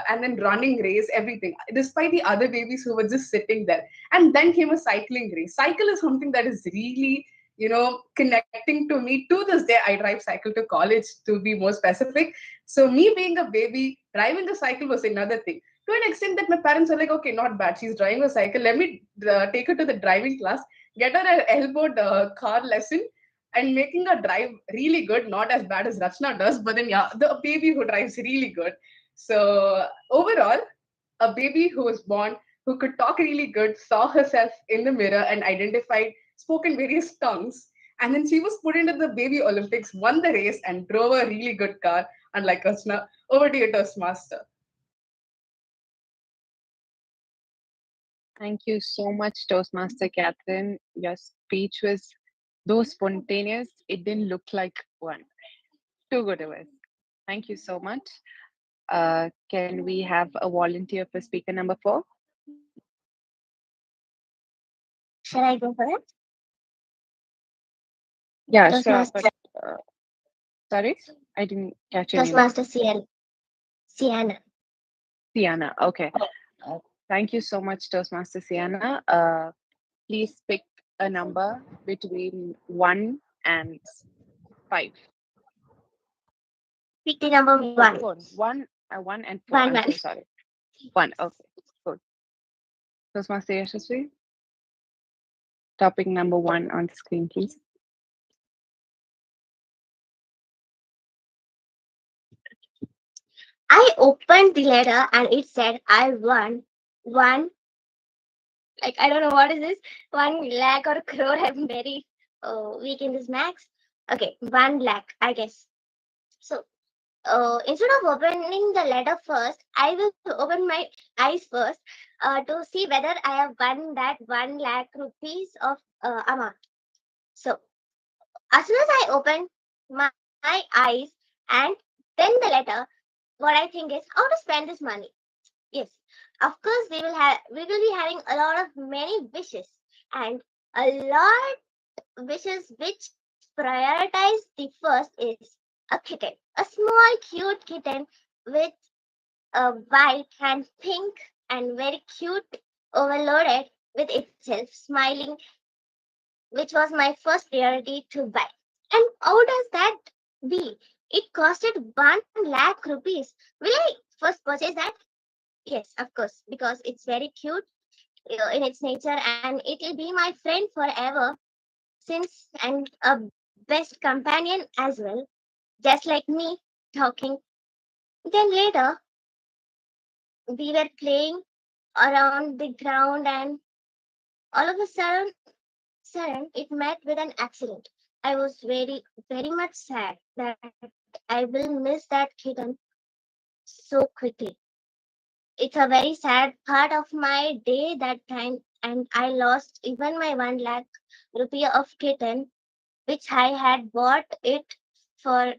Speaker 2: and then running race, everything. Despite the other babies who were just sitting there, and then came a cycling race. Cycle is something that is really connecting to me to this day. I drive cycle to college, to be more specific. So me being a baby, driving a cycle was another thing, to an extent that my parents were like, okay, not bad, she's driving a cycle, let me take her to the driving class, get her an elbowed car lesson, and making her drive really good, not as bad as Rachna does, but then yeah, the baby who drives really good. So overall, a baby who was born, who could talk really good, saw herself in the mirror and identified, spoken various tongues, and then she was put into the baby Olympics, won the race, and drove a really good car, unlike Rachna. Over to you, Toastmaster.
Speaker 9: Thank you so much, Toastmaster Catherine. Your speech was though spontaneous, it didn't look like one. Too good it was. Thank you so much. Can we have a volunteer for speaker number 4?
Speaker 14: Shall I go for it?
Speaker 9: Yeah, sure.
Speaker 14: Toastmaster,
Speaker 9: But, sorry, I didn't catch your name.
Speaker 14: Toastmaster Sienna.
Speaker 9: Sienna. Okay. Thank you so much, Toastmaster Sienna. Please pick a number between 1 and 5.
Speaker 14: Pick the number 1.
Speaker 9: 4. 1 and 4. I'm so sorry. 1. Okay. Good. Toastmaster Yashasvi. Topic number 1 on the screen, please.
Speaker 14: I opened the letter and it said I won 1. Like, I don't know what is this. 1 lakh or crore. I'm very weak in this max. Okay, 1 lakh, I guess. So instead of opening the letter first, I will open my eyes first to see whether I have won that 1 lakh rupees of amount. So as soon as I open my eyes and then the letter, what I think is how to spend this money. Yes, of course we will be having a lot of many wishes, and a lot wishes which prioritize the first is a kitten, a small cute kitten with a white and pink and very cute, overloaded with itself, smiling, which was my first priority to buy. And how does that be? It costed 1 lakh rupees. Will I first purchase that? Yes, of course, because it's very cute in its nature and it will be my friend forever, since and a best companion as well, just like me talking. Then later, we were playing around the ground and all of a sudden it met with an accident. I was very, very much sad that I will miss that kitten so quickly. It's a very sad part of my day that time, and I lost even my 1 lakh rupee of kitten, which I had bought it for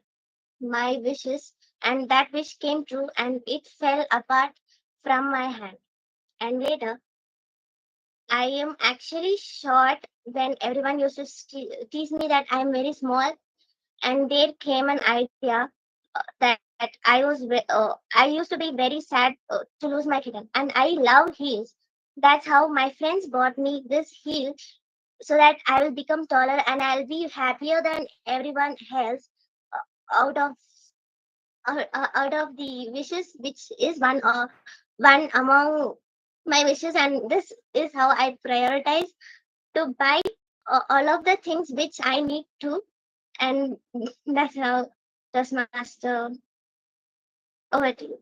Speaker 14: my wishes, and that wish came true and it fell apart from my hand. And later, I am actually short when everyone used to tease me that I'm very small, and there came an idea that I used to be very sad to lose my kitten, and I love heels. That's how my friends bought me this heel so that I will become taller and I'll be happier than everyone else out of out of the wishes, which is one among my wishes, and this is how I prioritize to buy all of the things which I need to, and that's how Toastmaster. Over to you.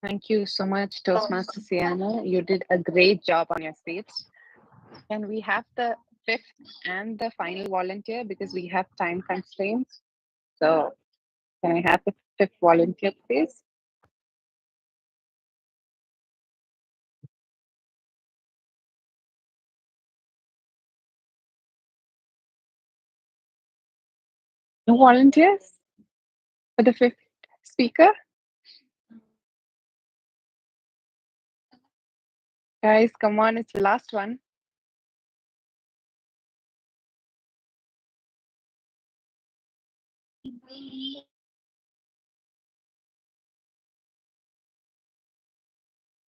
Speaker 9: Thank you so much, Toastmaster Sienna. You did a great job on your speech. Can we have the fifth and the final volunteer because we have time constraints. So can I have the fifth volunteer, please? No volunteers for the fifth speaker? Guys, come on, it's the last one.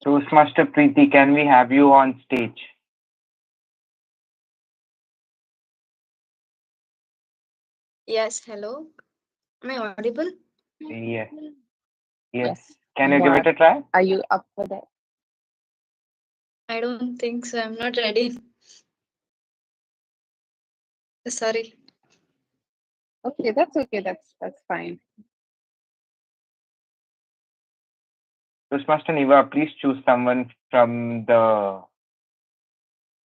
Speaker 13: Toastmaster Preeti, can we have you on stage?
Speaker 11: Yes, hello. Am I audible?
Speaker 13: Yes.
Speaker 9: Yes.
Speaker 13: Can you give it a try?
Speaker 9: Are you up for that?
Speaker 11: I don't think so. I'm not ready. Sorry.
Speaker 9: Okay, that's okay. That's fine.
Speaker 13: Toastmaster Niva, please choose someone from the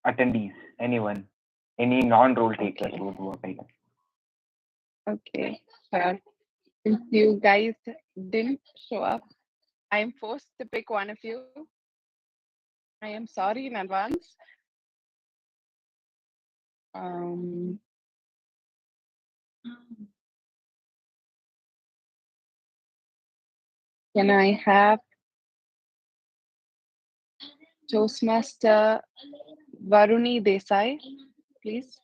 Speaker 13: attendees. Anyone. Any non-role takers would work, I guess.
Speaker 9: Okay, sure. Since you guys didn't show up, I am forced to pick one of you. I am sorry in advance. Um, can I have Toastmaster Varuni Desai, please?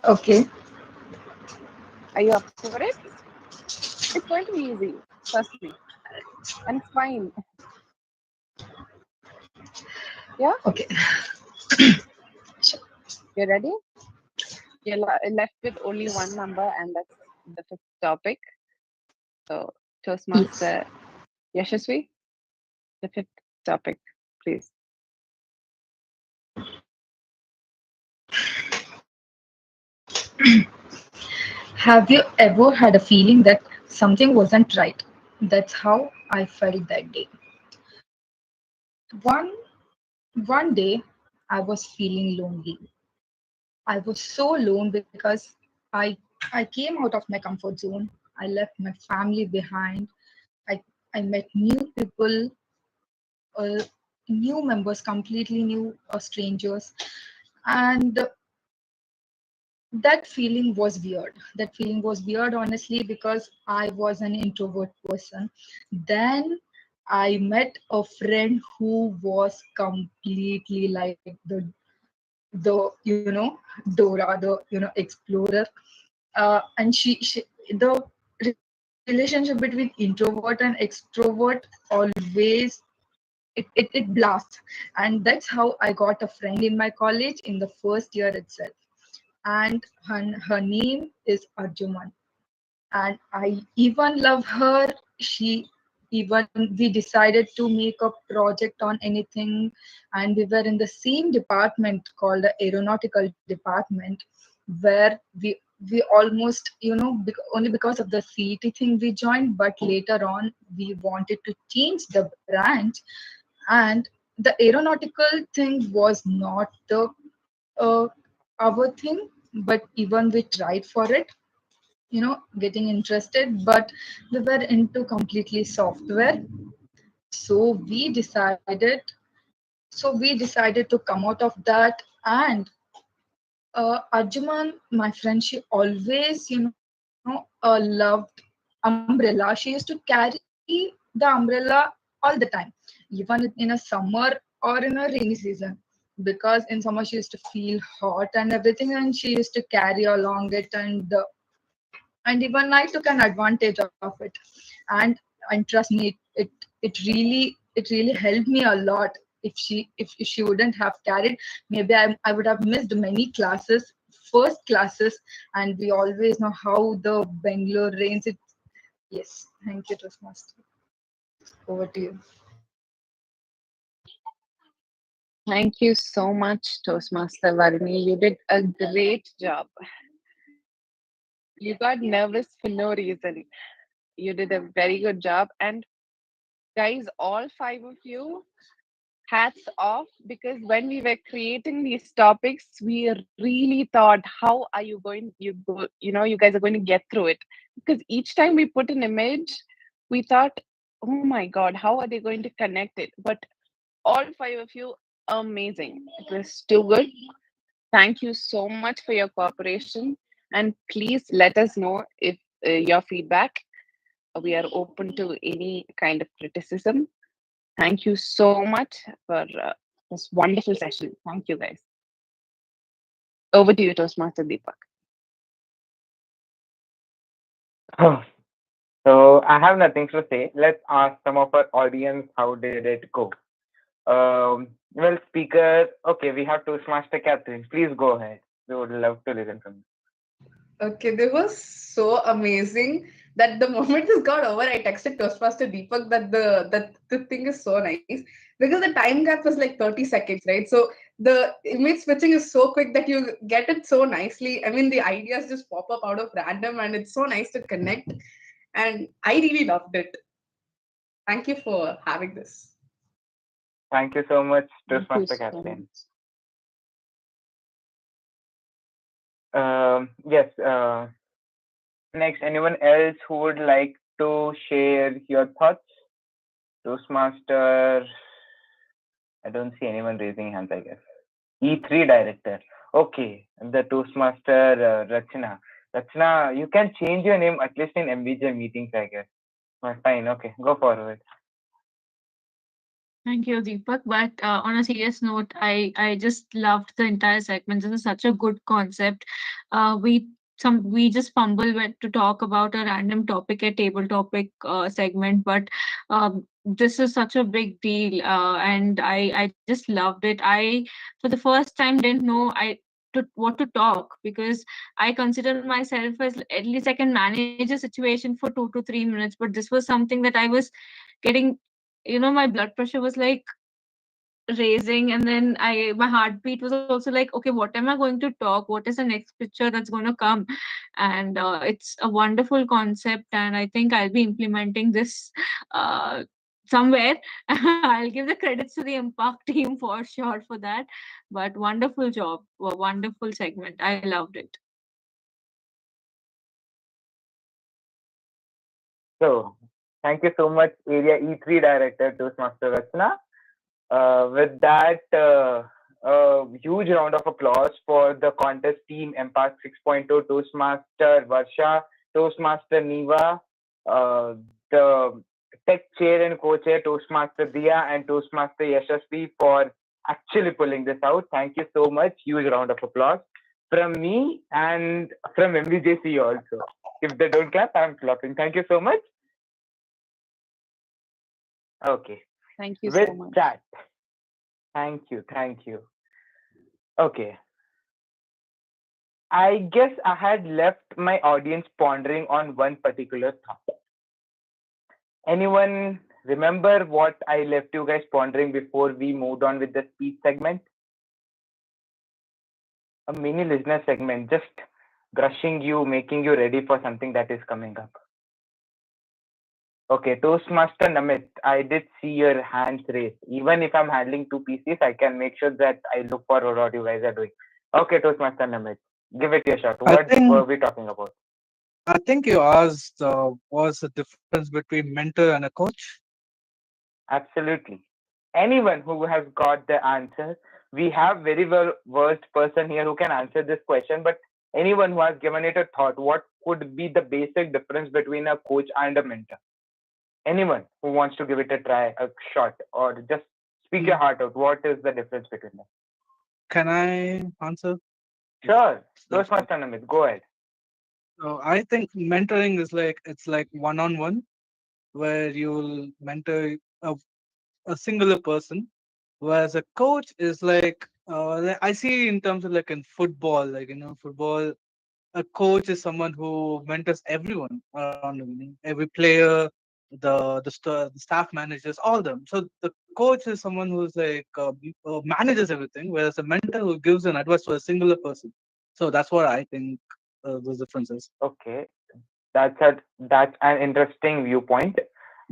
Speaker 1: Okay.
Speaker 9: Are you up for it? It's going to be easy, trust me. And it's fine. Yeah?
Speaker 1: Okay.
Speaker 9: You ready? You're left with only one number, and that's the fifth topic. So, Toastmaster Yashasvi, the fifth topic, please.
Speaker 1: Have you ever had a feeling that something wasn't right? That's how I felt that day. One one day I was feeling lonely. I was so alone because I I came out of my comfort zone. I left my family behind. I I met new people, uh, new members, completely new strangers, and that feeling was weird. That feeling was weird, honestly, because I was an introvert person. Then I met a friend who was completely like the Dora, the explorer, and she the relationship between introvert and extrovert always it blasts, and that's how I got a friend in my college in the first year itself, and her name is Arjuman, and I even love her. She even we decided to make a project on anything, and we were in the same department called the aeronautical department, where we almost only because of the CET thing we joined, but later on we wanted to change the branch, and the aeronautical thing was not the uh, our thing, but even we tried for it, getting interested, but we were into completely software. So we decided to come out of that, and Arjuman, my friend, she always loved umbrella. She used to carry the umbrella all the time, even in a summer or in a rainy season, because in summer she used to feel hot and everything, and she used to carry along it, and even I took an advantage of it, and trust me, it really helped me a lot. If she wouldn't have carried, maybe I would have missed many classes, first classes, and we always know how the Bangalore rains. It Yes, thank you, Toastmaster. Over to you.
Speaker 9: Thank you so much, Toastmaster Varuni. You did a great job. You got nervous for no reason. You did a very good job. And Guys, all five of you, hats off, because when we were creating these topics, we really thought, how are you guys are going to get through it? Because each time we put an image, we thought, oh my God, how are they going to connect it? But all five of you, amazing. It was too good. Thank you so much for your cooperation. And please let us know if your feedback. We are open to any kind of criticism. Thank you so much for this wonderful session. Thank you, guys. Over to you, Toastmaster Deepak.
Speaker 13: So I have nothing to say. Let's ask some of our audience how did it go. Well, speaker. Okay, we have Toastmaster Catherine. Please go ahead. We would love to listen from you.
Speaker 2: Okay, they were so amazing that the moment this got over, I texted Toastmaster Deepak that the thing is so nice because the time gap was like 30 seconds, right? So the image switching is so quick that you get it so nicely. I mean, the ideas just pop up out of random, and it's so nice to connect. And I really loved it. Thank you for having this.
Speaker 13: Thank you so much,
Speaker 9: Thank you
Speaker 13: Toastmaster
Speaker 9: so
Speaker 13: Catherine.
Speaker 9: much.
Speaker 13: Yes. Next, anyone else who would like to share your thoughts? Toastmaster. I don't see anyone raising hands, I guess. E3 director. Okay, the Toastmaster Rachna. Rachna, you can change your name at least in MVJ meetings, I guess. But fine, okay, go forward.
Speaker 12: Thank you, Deepak. But on a serious note, I just loved the entire segment. This is such a good concept. We just fumble went to talk about a random topic, a table topic segment, but this is such a big deal, and I just loved it. I for the first time didn't know what to talk, because I consider myself as at least I can manage a situation for 2 to 3 minutes, but this was something that I was getting, my blood pressure was like raising, and then my heartbeat was also like, okay, what am I going to talk, what is the next picture that's going to come? And it's a wonderful concept, and I think I'll be implementing this somewhere. I'll give the credits to the Emparch team for sure for that. But wonderful job, a wonderful segment, I loved it.
Speaker 13: So, thank you so much, Area E3 Director Toastmaster Rachna. With that, a huge round of applause for the contest team Emparch 6.0, Toastmaster Varsha, Toastmaster Niva, the tech chair and co-chair Toastmaster Dia, and Toastmaster Yashasvi for actually pulling this out. Thank you so much. Huge round of applause from me and from MVJCE also. If they don't clap, I'm clapping. Thank you so much. Okay.
Speaker 9: Thank you
Speaker 13: With
Speaker 9: so much.
Speaker 13: that, thank you. Okay. I guess I had left my audience pondering on one particular thought. Anyone remember what I left you guys pondering before we moved on with the speech segment? A mini listener segment, just brushing you, making you ready for something that is coming up. Okay, Toastmaster Namit, I did see your hands raised. Even if I'm handling two PCs, I can make sure that I look for what you guys are doing. Okay, Toastmaster Namit, give it your shot. What were we talking about?
Speaker 15: I think you asked what's the difference between mentor and a coach?
Speaker 13: Absolutely. Anyone who has got the answer, we have very well versed person here who can answer this question, but anyone who has given it a thought, what could be the basic difference between a coach and a mentor? Anyone who wants to give it a try, a shot, or just speak your heart out, what is the difference between them?
Speaker 15: Can I answer?
Speaker 13: Sure. Toastmaster Namit, go ahead.
Speaker 15: So I think mentoring is it's like one-on-one, where you'll mentor a singular person, whereas a coach is I see in terms of like in football, football, a coach is someone who mentors everyone around him, every player, the staff managers, all of them. So the coach is someone who's manages everything, whereas a mentor who gives an advice to a singular person. So that's what I think those differences.
Speaker 13: Okay, that's an interesting viewpoint.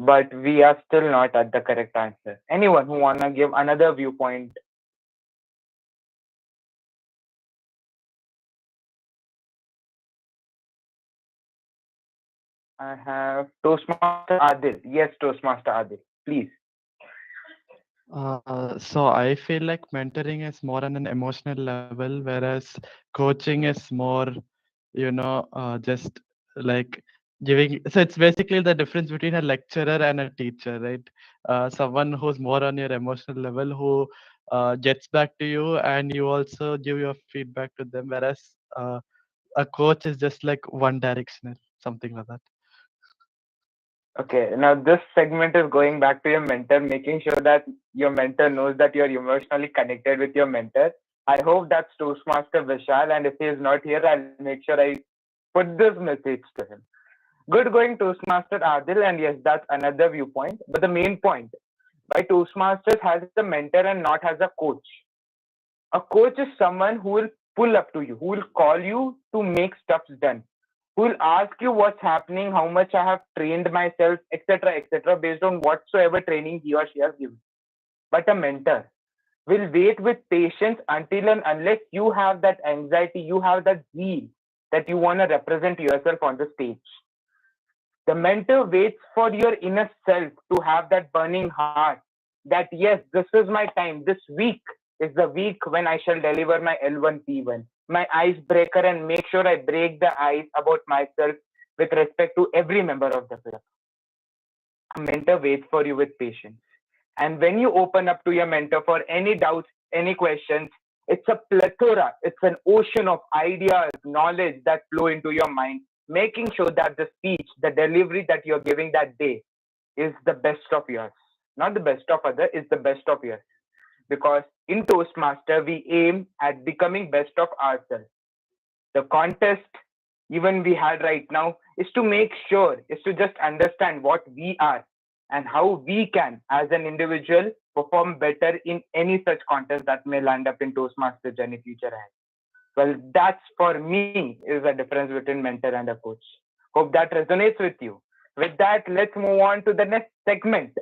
Speaker 13: but we are still not at the correct answer. Anyone who wanna give another viewpoint? I have Toastmaster Adil. Yes, Toastmaster Adil, please.
Speaker 18: So I feel like mentoring is more on an emotional level, whereas coaching is more, just like giving. So it's basically the difference between a lecturer and a teacher, right? Someone who's more on your emotional level, who gets back to you, and you also give your feedback to them, whereas a coach is just like one directional, something like that.
Speaker 13: Okay, now this segment is going back to your mentor, making sure that your mentor knows that you're emotionally connected with your mentor. I hope that's Toastmaster Vishal, and if he is not here, I'll make sure I put this message to him. Good going, Toastmaster Adil, and yes, that's another viewpoint. But the main point, why Toastmasters has a mentor and not has a coach. A coach is someone who will pull up to you, who will call you to make stuff done, who will ask you what's happening, how much I have trained myself, etc., based on whatsoever training he or she has given. But a mentor will wait with patience until and unless you have that anxiety, you have that zeal that you want to represent yourself on the stage. The mentor waits for your inner self to have that burning heart that, yes, this is my time. This week is the week when I shall deliver my L1 P1, my icebreaker, and make sure I break the ice about myself with respect to every member of the club. A mentor waits for you with patience. And when you open up to your mentor for any doubts, any questions, it's a plethora, it's an ocean of ideas, knowledge that flow into your mind, making sure that the speech, the delivery that you're giving that day is the best of yours. Not the best of others, it's the best of yours. Because in Toastmaster, we aim at becoming best of ourselves. The contest, even we had right now, is to make sure, is to just understand what we are and how we can, as an individual, perform better in any such contest that may land up in Toastmaster journey future ahead. Well, that's for me is the difference between mentor and a coach. Hope that resonates with you. With that, let's move on to the next segment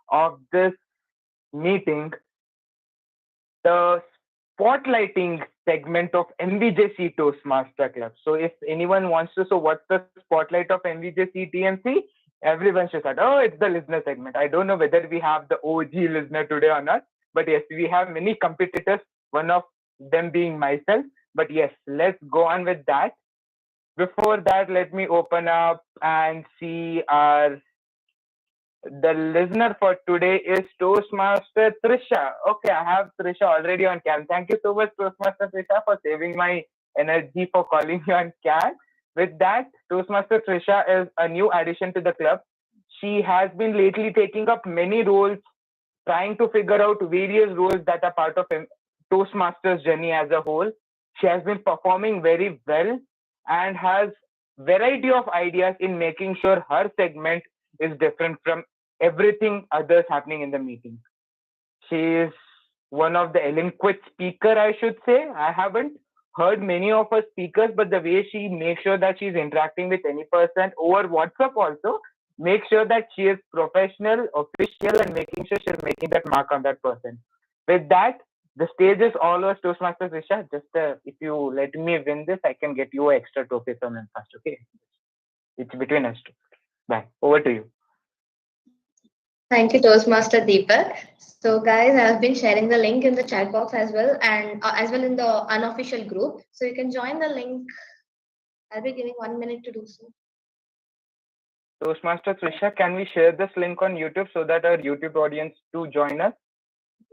Speaker 13: of this meeting, the spotlighting segment of MVJCE Toastmaster Club. So if anyone wants to, so what's the spotlight of MVJCE TMC? Everyone should start, oh, it's the listener segment. I don't know whether we have the OG listener today or not, but yes, we have many competitors, one of them being myself. But yes, let's go on with that. Before that, let me open up and see the listener for today is Toastmaster Trisha. Okay, I have Trisha already on cam. Thank you so much, Toastmaster Trisha, for saving my energy for calling you on cam. With that, Toastmaster Trisha is a new addition to the club. She has been lately taking up many roles, trying to figure out various roles that are part of Toastmasters journey as a whole. She has been performing very well and has variety of ideas in making sure her segment is different from everything others happening in the meeting. She is one of the eloquent speaker, I should say. I haven't heard many of her speakers, but the way she makes sure that she's interacting with any person over WhatsApp also, make sure that she is professional, official, and making sure she's making that mark on that person. With that, the stage is all yours, Toastmaster Risha. Just if you let me win this, I can get you an extra trophy from Emparch. Okay, it's between us two. Bye. Over to you.
Speaker 16: Thank you, Toastmaster Deepak. So, guys, I have been sharing the link in the chat box as well, and as well in the unofficial group. So you can join the link. I'll be giving 1 minute to do so.
Speaker 13: Toastmaster Trisha, can we share this link on YouTube so that our YouTube audience to join us?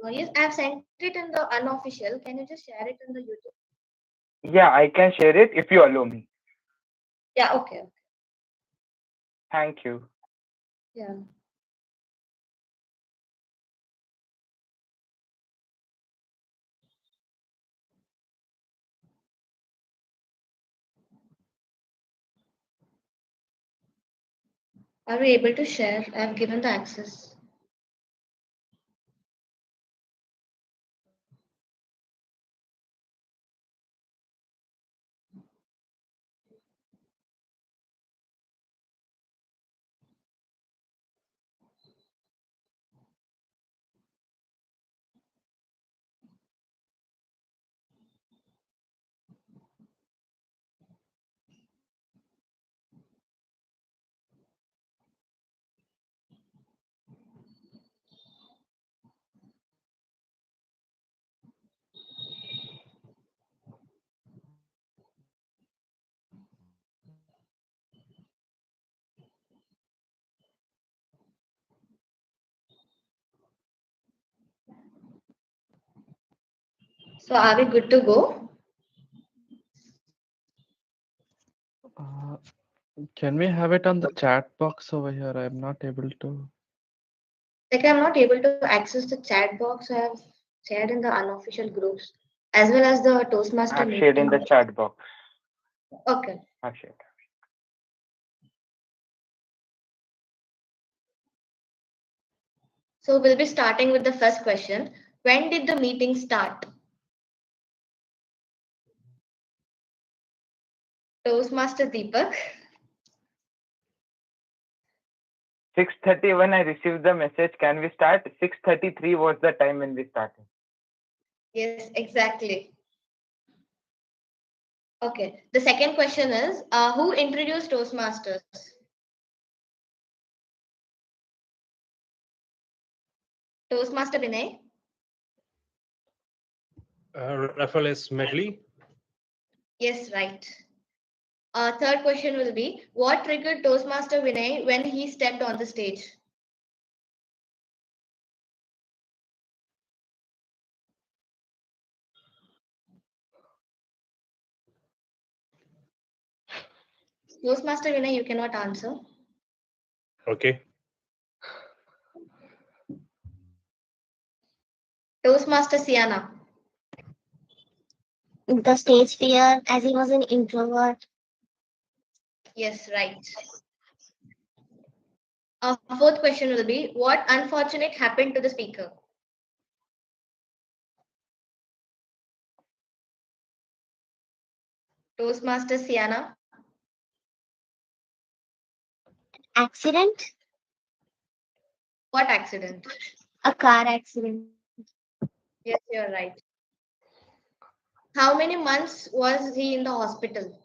Speaker 16: Yes, I have sent it in the unofficial. Can you just share it in the YouTube?
Speaker 13: Yeah, I can share it if you allow me.
Speaker 16: Yeah, okay.
Speaker 13: Thank you.
Speaker 16: Yeah. Are we able to share? I have given the access. So are we good to go?
Speaker 18: Can we have it on the chat box over here? I'm not able to.
Speaker 16: Like I'm not able to access the chat box. I have shared in the unofficial groups as well as the Toastmaster
Speaker 13: I've shared in the
Speaker 16: meeting.
Speaker 13: chat box.
Speaker 16: Okay.
Speaker 13: I've shared.
Speaker 16: So we'll be starting with the first question. When did the meeting start? Toastmaster Deepak.
Speaker 13: 6:30 when I received the message, can we start? 6:33 was the time when we started.
Speaker 16: Yes, exactly. Okay. The second question is, who introduced Toastmasters? Toastmaster Vinay?
Speaker 3: Rafael S. Medley.
Speaker 16: Yes, right. Third question will be, what triggered Toastmaster Vinay when he stepped on the stage? Toastmaster Vinay, you cannot answer.
Speaker 3: Okay.
Speaker 16: Toastmaster Siana.
Speaker 14: The stage fear, as he was an introvert.
Speaker 16: Yes, right. Fourth question will be, what unfortunate happened to the speaker? Toastmaster Siana.
Speaker 14: Accident?
Speaker 16: What accident?
Speaker 14: A car accident.
Speaker 16: Yes, you're right. How many months was he in the hospital?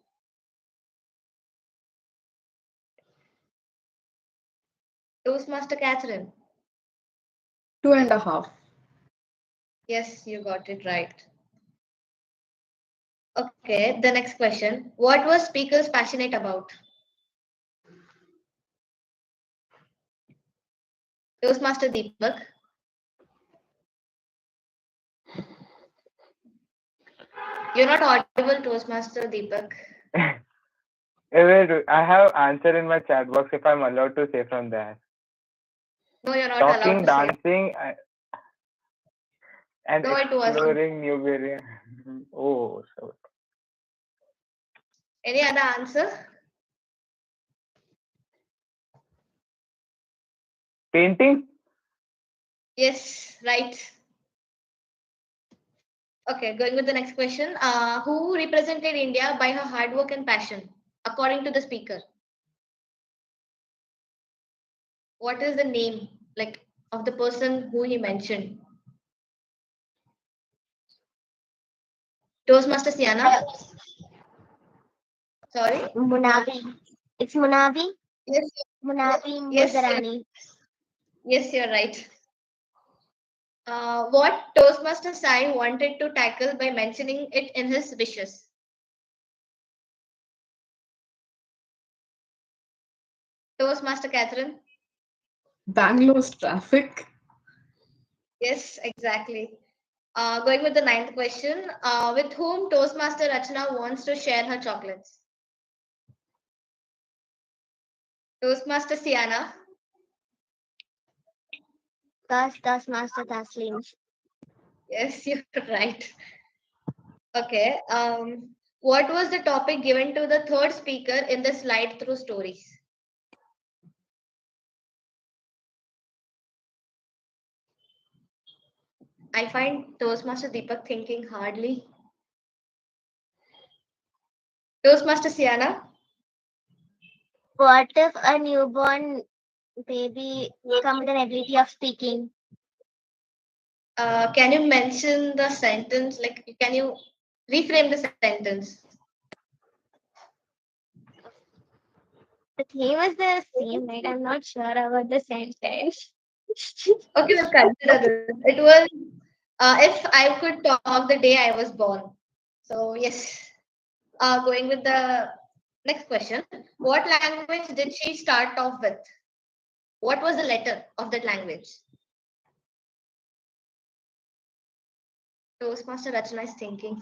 Speaker 16: Toastmaster Catherine.
Speaker 2: 2.5.
Speaker 16: Yes, you got it right. Okay, the next question. What was speakers passionate about? Toastmaster Deepak. You're not audible, Toastmaster Deepak.
Speaker 13: Wait, I have answer in my chat box if I'm allowed to say from there.
Speaker 16: No, you're not
Speaker 13: Talking,
Speaker 16: allowed to
Speaker 13: dancing, and
Speaker 16: No, it wasn't.
Speaker 13: exploring new variants. Oh, so
Speaker 16: Any other answer?
Speaker 13: painting.
Speaker 16: Yes, right. Okay, going with the next question. Who represented India by her hard work and passion, according to the speaker? What is the name, like, of the person who he mentioned? Toastmaster Siana? Sorry?
Speaker 14: Munavi. It's Munavi?
Speaker 16: Yes.
Speaker 14: Munavi
Speaker 16: Yes,
Speaker 14: Muzarani.
Speaker 16: yes, you're right. What Toastmaster Sai wanted to tackle by mentioning it in his wishes? Toastmaster Catherine?
Speaker 2: Bangalore's traffic.
Speaker 16: Yes, exactly. Going with the ninth question, with whom Toastmaster Rachna wants to share her chocolates? Toastmaster Siana?
Speaker 14: Toastmaster Taslim.
Speaker 16: Yes, you're right. Okay. What was the topic given to the third speaker in the slide through stories? I find Toastmaster Deepak thinking hardly. Toastmaster Siana?
Speaker 14: What if a newborn baby come with an ability of speaking?
Speaker 16: Can you mention the sentence? Like, can you reframe the sentence?
Speaker 14: The theme is the same, right? I'm not sure about the sentence.
Speaker 16: Okay, we'll consider this. It was if I could talk the day I was born. So yes. Going with the next question. What language did she start off with? What was the letter of that language? Toastmaster Rachana is thinking.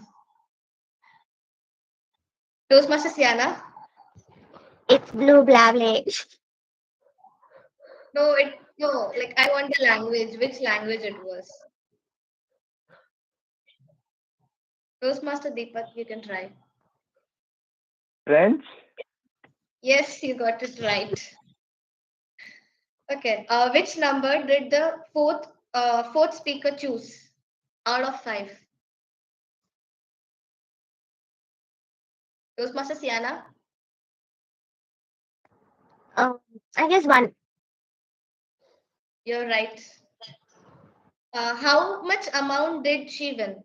Speaker 16: Toastmaster Siana?
Speaker 14: It's blue blable.
Speaker 16: No, like I want the language, which language it was. Toastmaster Deepak, you can try.
Speaker 13: French?
Speaker 16: Yes, you got it right. Okay. Which number did the fourth speaker choose out of 5? Toastmaster Siana?
Speaker 14: I guess 1.
Speaker 16: You're right. How much amount did she win?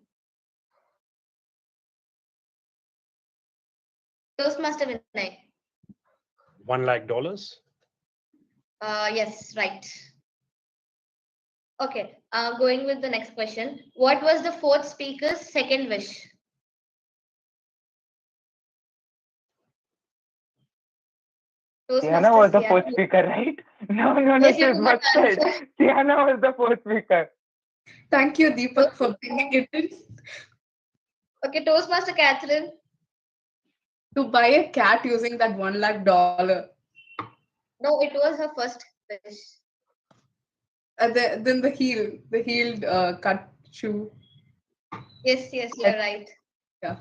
Speaker 16: Toastmaster Vinay.
Speaker 3: $1 lakh.
Speaker 16: Yes, right. Okay. Going with the next question. What was the fourth speaker's second wish?
Speaker 13: Siana was the fourth speaker, right? No,
Speaker 16: Yes, you
Speaker 13: she's
Speaker 16: cannot
Speaker 13: much said.
Speaker 16: answer.
Speaker 13: Siana was the fourth speaker.
Speaker 2: Thank you, Deepak, for bringing it in.
Speaker 16: Okay, Toastmaster Catherine.
Speaker 2: To buy a cat using that $1 lakh.
Speaker 16: No, it was her first wish.
Speaker 2: Then the heeled cut shoe.
Speaker 16: Yes, you're right.
Speaker 2: Yeah.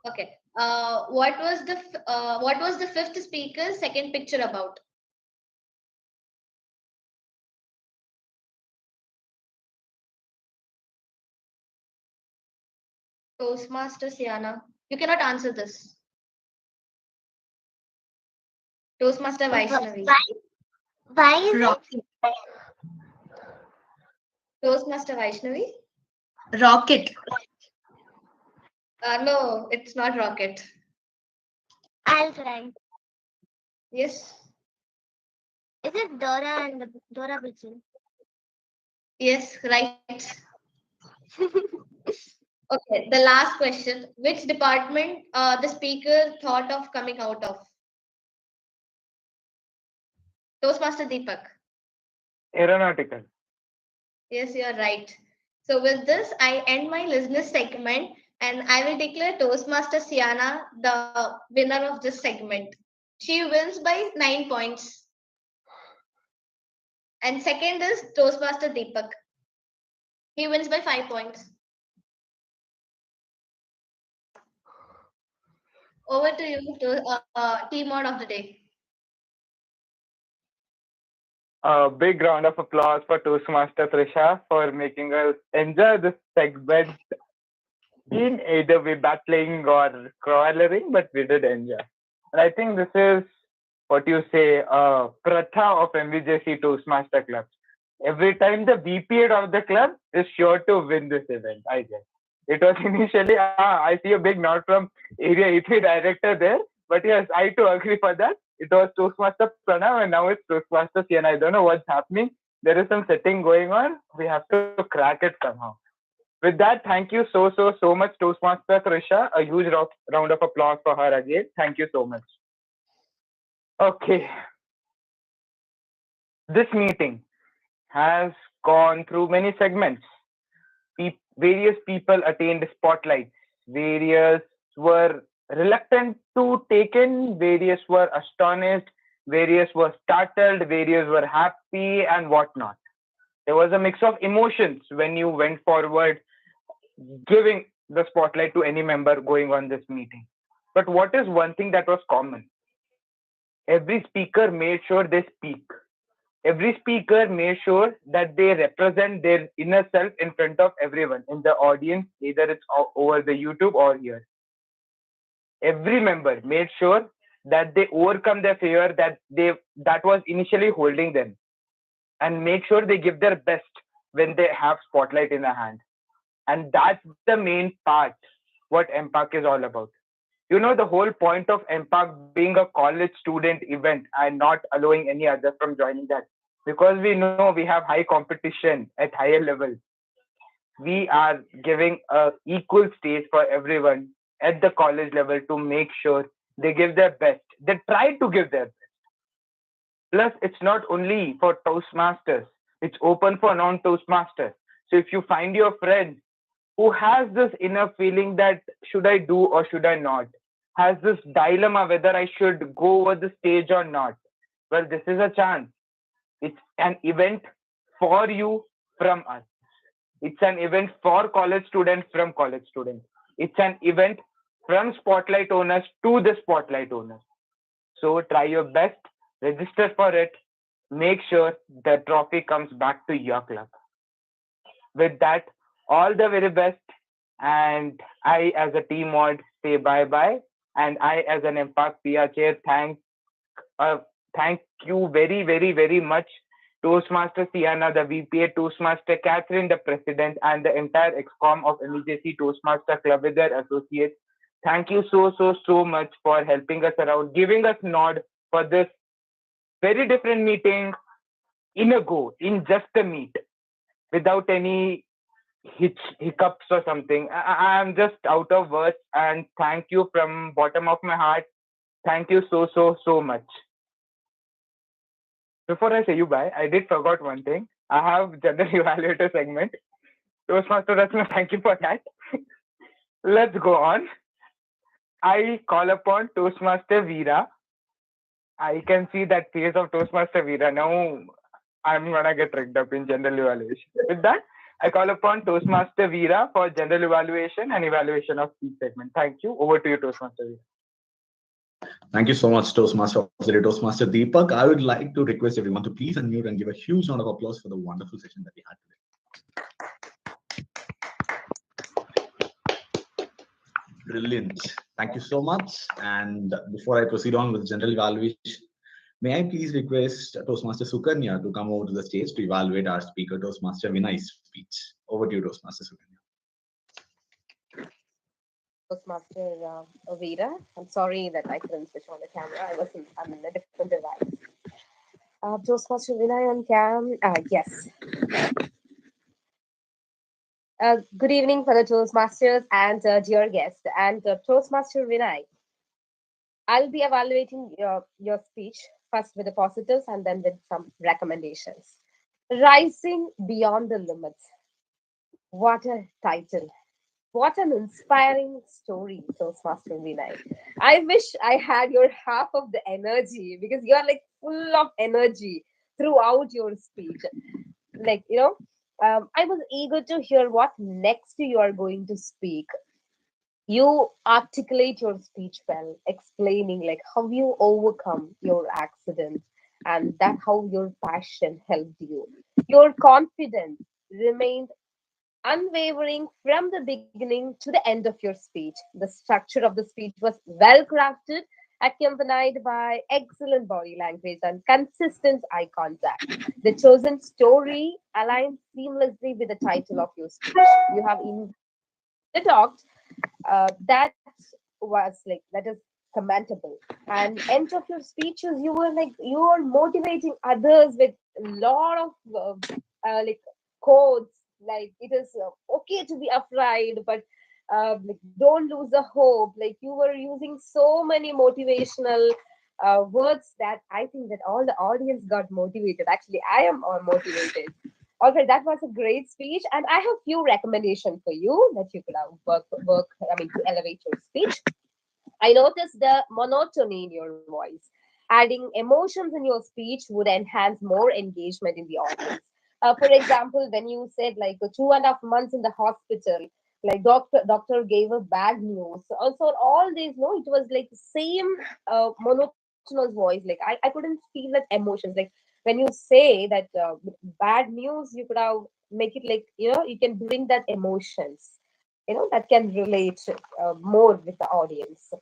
Speaker 16: Okay. What was the fifth speaker's second picture about? Toastmaster Siana. You cannot answer this. Toastmaster Vaishnavi.
Speaker 14: Why is
Speaker 16: Rocket. Toastmaster Vaishnavi.
Speaker 11: Rocket.
Speaker 16: No, it's not rocket.
Speaker 14: I'll try.
Speaker 16: Yes.
Speaker 14: Is it Dora and the Dora Mitchell?
Speaker 16: Yes, right. Okay, the last question. Which department the speaker thought of coming out of? Toastmaster Deepak.
Speaker 13: Aeronautical.
Speaker 16: Yes, you're right. So with this, I end my listener segment and I will declare Toastmaster Siana the winner of this segment. She wins by 9 points. And second is Toastmaster Deepak. He wins by 5 points. Over to you, team mod of the day.
Speaker 13: A big round of applause for Toastmaster Trisha for making us enjoy this segment in either way battling or quarreling, but we did enjoy. And I think this is what you say, pratha of MVJCE Toastmaster Club. Every time the VP of the club is sure to win this event, I guess. It was initially, I see a big nod from Area E3 director there, but yes, I too agree for that. It was Toastmaster Pranav and now it's Toastmaster Sian. I don't know what's happening. There is some setting going on. We have to crack it somehow. With that, thank you so much, Toastmaster Trisha. A huge round of applause for her again. Thank you so much. Okay. This meeting has gone through many segments. Various people attained spotlights. Various were reluctant to take in. Various were astonished. Various were startled. Various were happy and whatnot. There was a mix of emotions when you went forward, giving the spotlight to any member going on this meeting. But what is one thing that was common? Every speaker made sure they speak. Every speaker made sure that they represent their inner self in front of everyone in the audience, either it's over the YouTube or here. Every member made sure that they overcome their fear that was initially holding them, and make sure they give their best when they have spotlight in their hand. And that's the main part what Emparch is all about. You know, the whole point of Emparch being a college student event and not allowing any other from joining that, because we know we have high competition at higher levels. We are giving a equal stage for everyone at the college level to make sure they give their best. They try to give their best. Plus, it's not only for Toastmasters. It's open for non-Toastmasters. So if you find your friend who has this inner feeling that should I do or should I not, has this dilemma whether I should go over the stage or not, well, this is a chance. It's an event for you from us. It's an event for college students from college students. It's an event from spotlight owners to the spotlight owners. So try your best, register for it, make sure the trophy comes back to your club. With that, all the very best. And I, as a team mod, say bye bye. And I, as an Emparch PR chair, thank you very, very, very much, Toastmaster Sienna, the VPA, Toastmaster Catherine, the president, and the entire ExCom of MVJCE Toastmaster Club with their associates. Thank you so, so, so much for helping us around, giving us nod for this very different meeting in a go, in just a meet, without any hiccups or something. I'm just out of words, and thank you from bottom of my heart. Thank you so, so, so much. Before I say you bye, I did forgot one thing. I have general evaluator segment. Toastmaster Ratna, thank you for that. Let's go on. I call upon Toastmaster Veera. I can see that face of Toastmaster Veera. Now I'm gonna get tricked up in general evaluation. With that, I call upon Toastmaster Veera for general evaluation and evaluation of each segment. Thank you. Over to you, Toastmaster Veera.
Speaker 6: Thank you so much, Toastmaster Toastmaster Deepak. I would like to request everyone to please unmute and give a huge round of applause for the wonderful session that we had today. Brilliant. Thank you so much. And before I proceed on with general evaluation, may I please request Toastmaster Sukanya to come over to the stage to evaluate our speaker, Toastmaster Vinay's speech. Over to you, Toastmaster Sukanya.
Speaker 4: Toastmaster Veera. I'm sorry that I couldn't switch on the camera. I'm in a different device. Toastmaster Vinay on cam. Yes. Good evening, fellow Toastmasters and dear guests. And Toastmaster Vinay, I'll be evaluating your speech first with the positives and then with some recommendations. Rising Beyond the Limits. What a title. What an inspiring story, Toastmaster Vinay. I wish I had your half of the energy because you're like full of energy throughout your speech. Like, I was eager to hear what next you are going to speak. You articulate your speech well, explaining like how you overcome your accident and that how your passion helped you. Your confidence remained unwavering from the beginning to the end of your speech. The structure of the speech was well crafted, accompanied by excellent body language and consistent eye contact. The chosen story aligns seamlessly with the title of your speech. You have in the talked that was like that is commendable. And end of your speeches, you were motivating others with a lot of like quotes like it is okay to be afraid, but like, don't lose the hope. Like you were using so many motivational words that I think that all the audience got motivated. Actually, I am all motivated. Okay, that was a great speech, and I have few recommendations for you that you could work. I mean, to elevate your speech. I noticed the monotony in your voice. Adding emotions in your speech would enhance more engagement in the audience. For example, when you said like 2.5 months in the hospital, like doctor gave a bad news. Also, all these, no, it was like same monotonous voice. Like I couldn't feel that emotions. Like when you say that bad news, you could have make it like you can bring that emotions. That can relate more with the audience.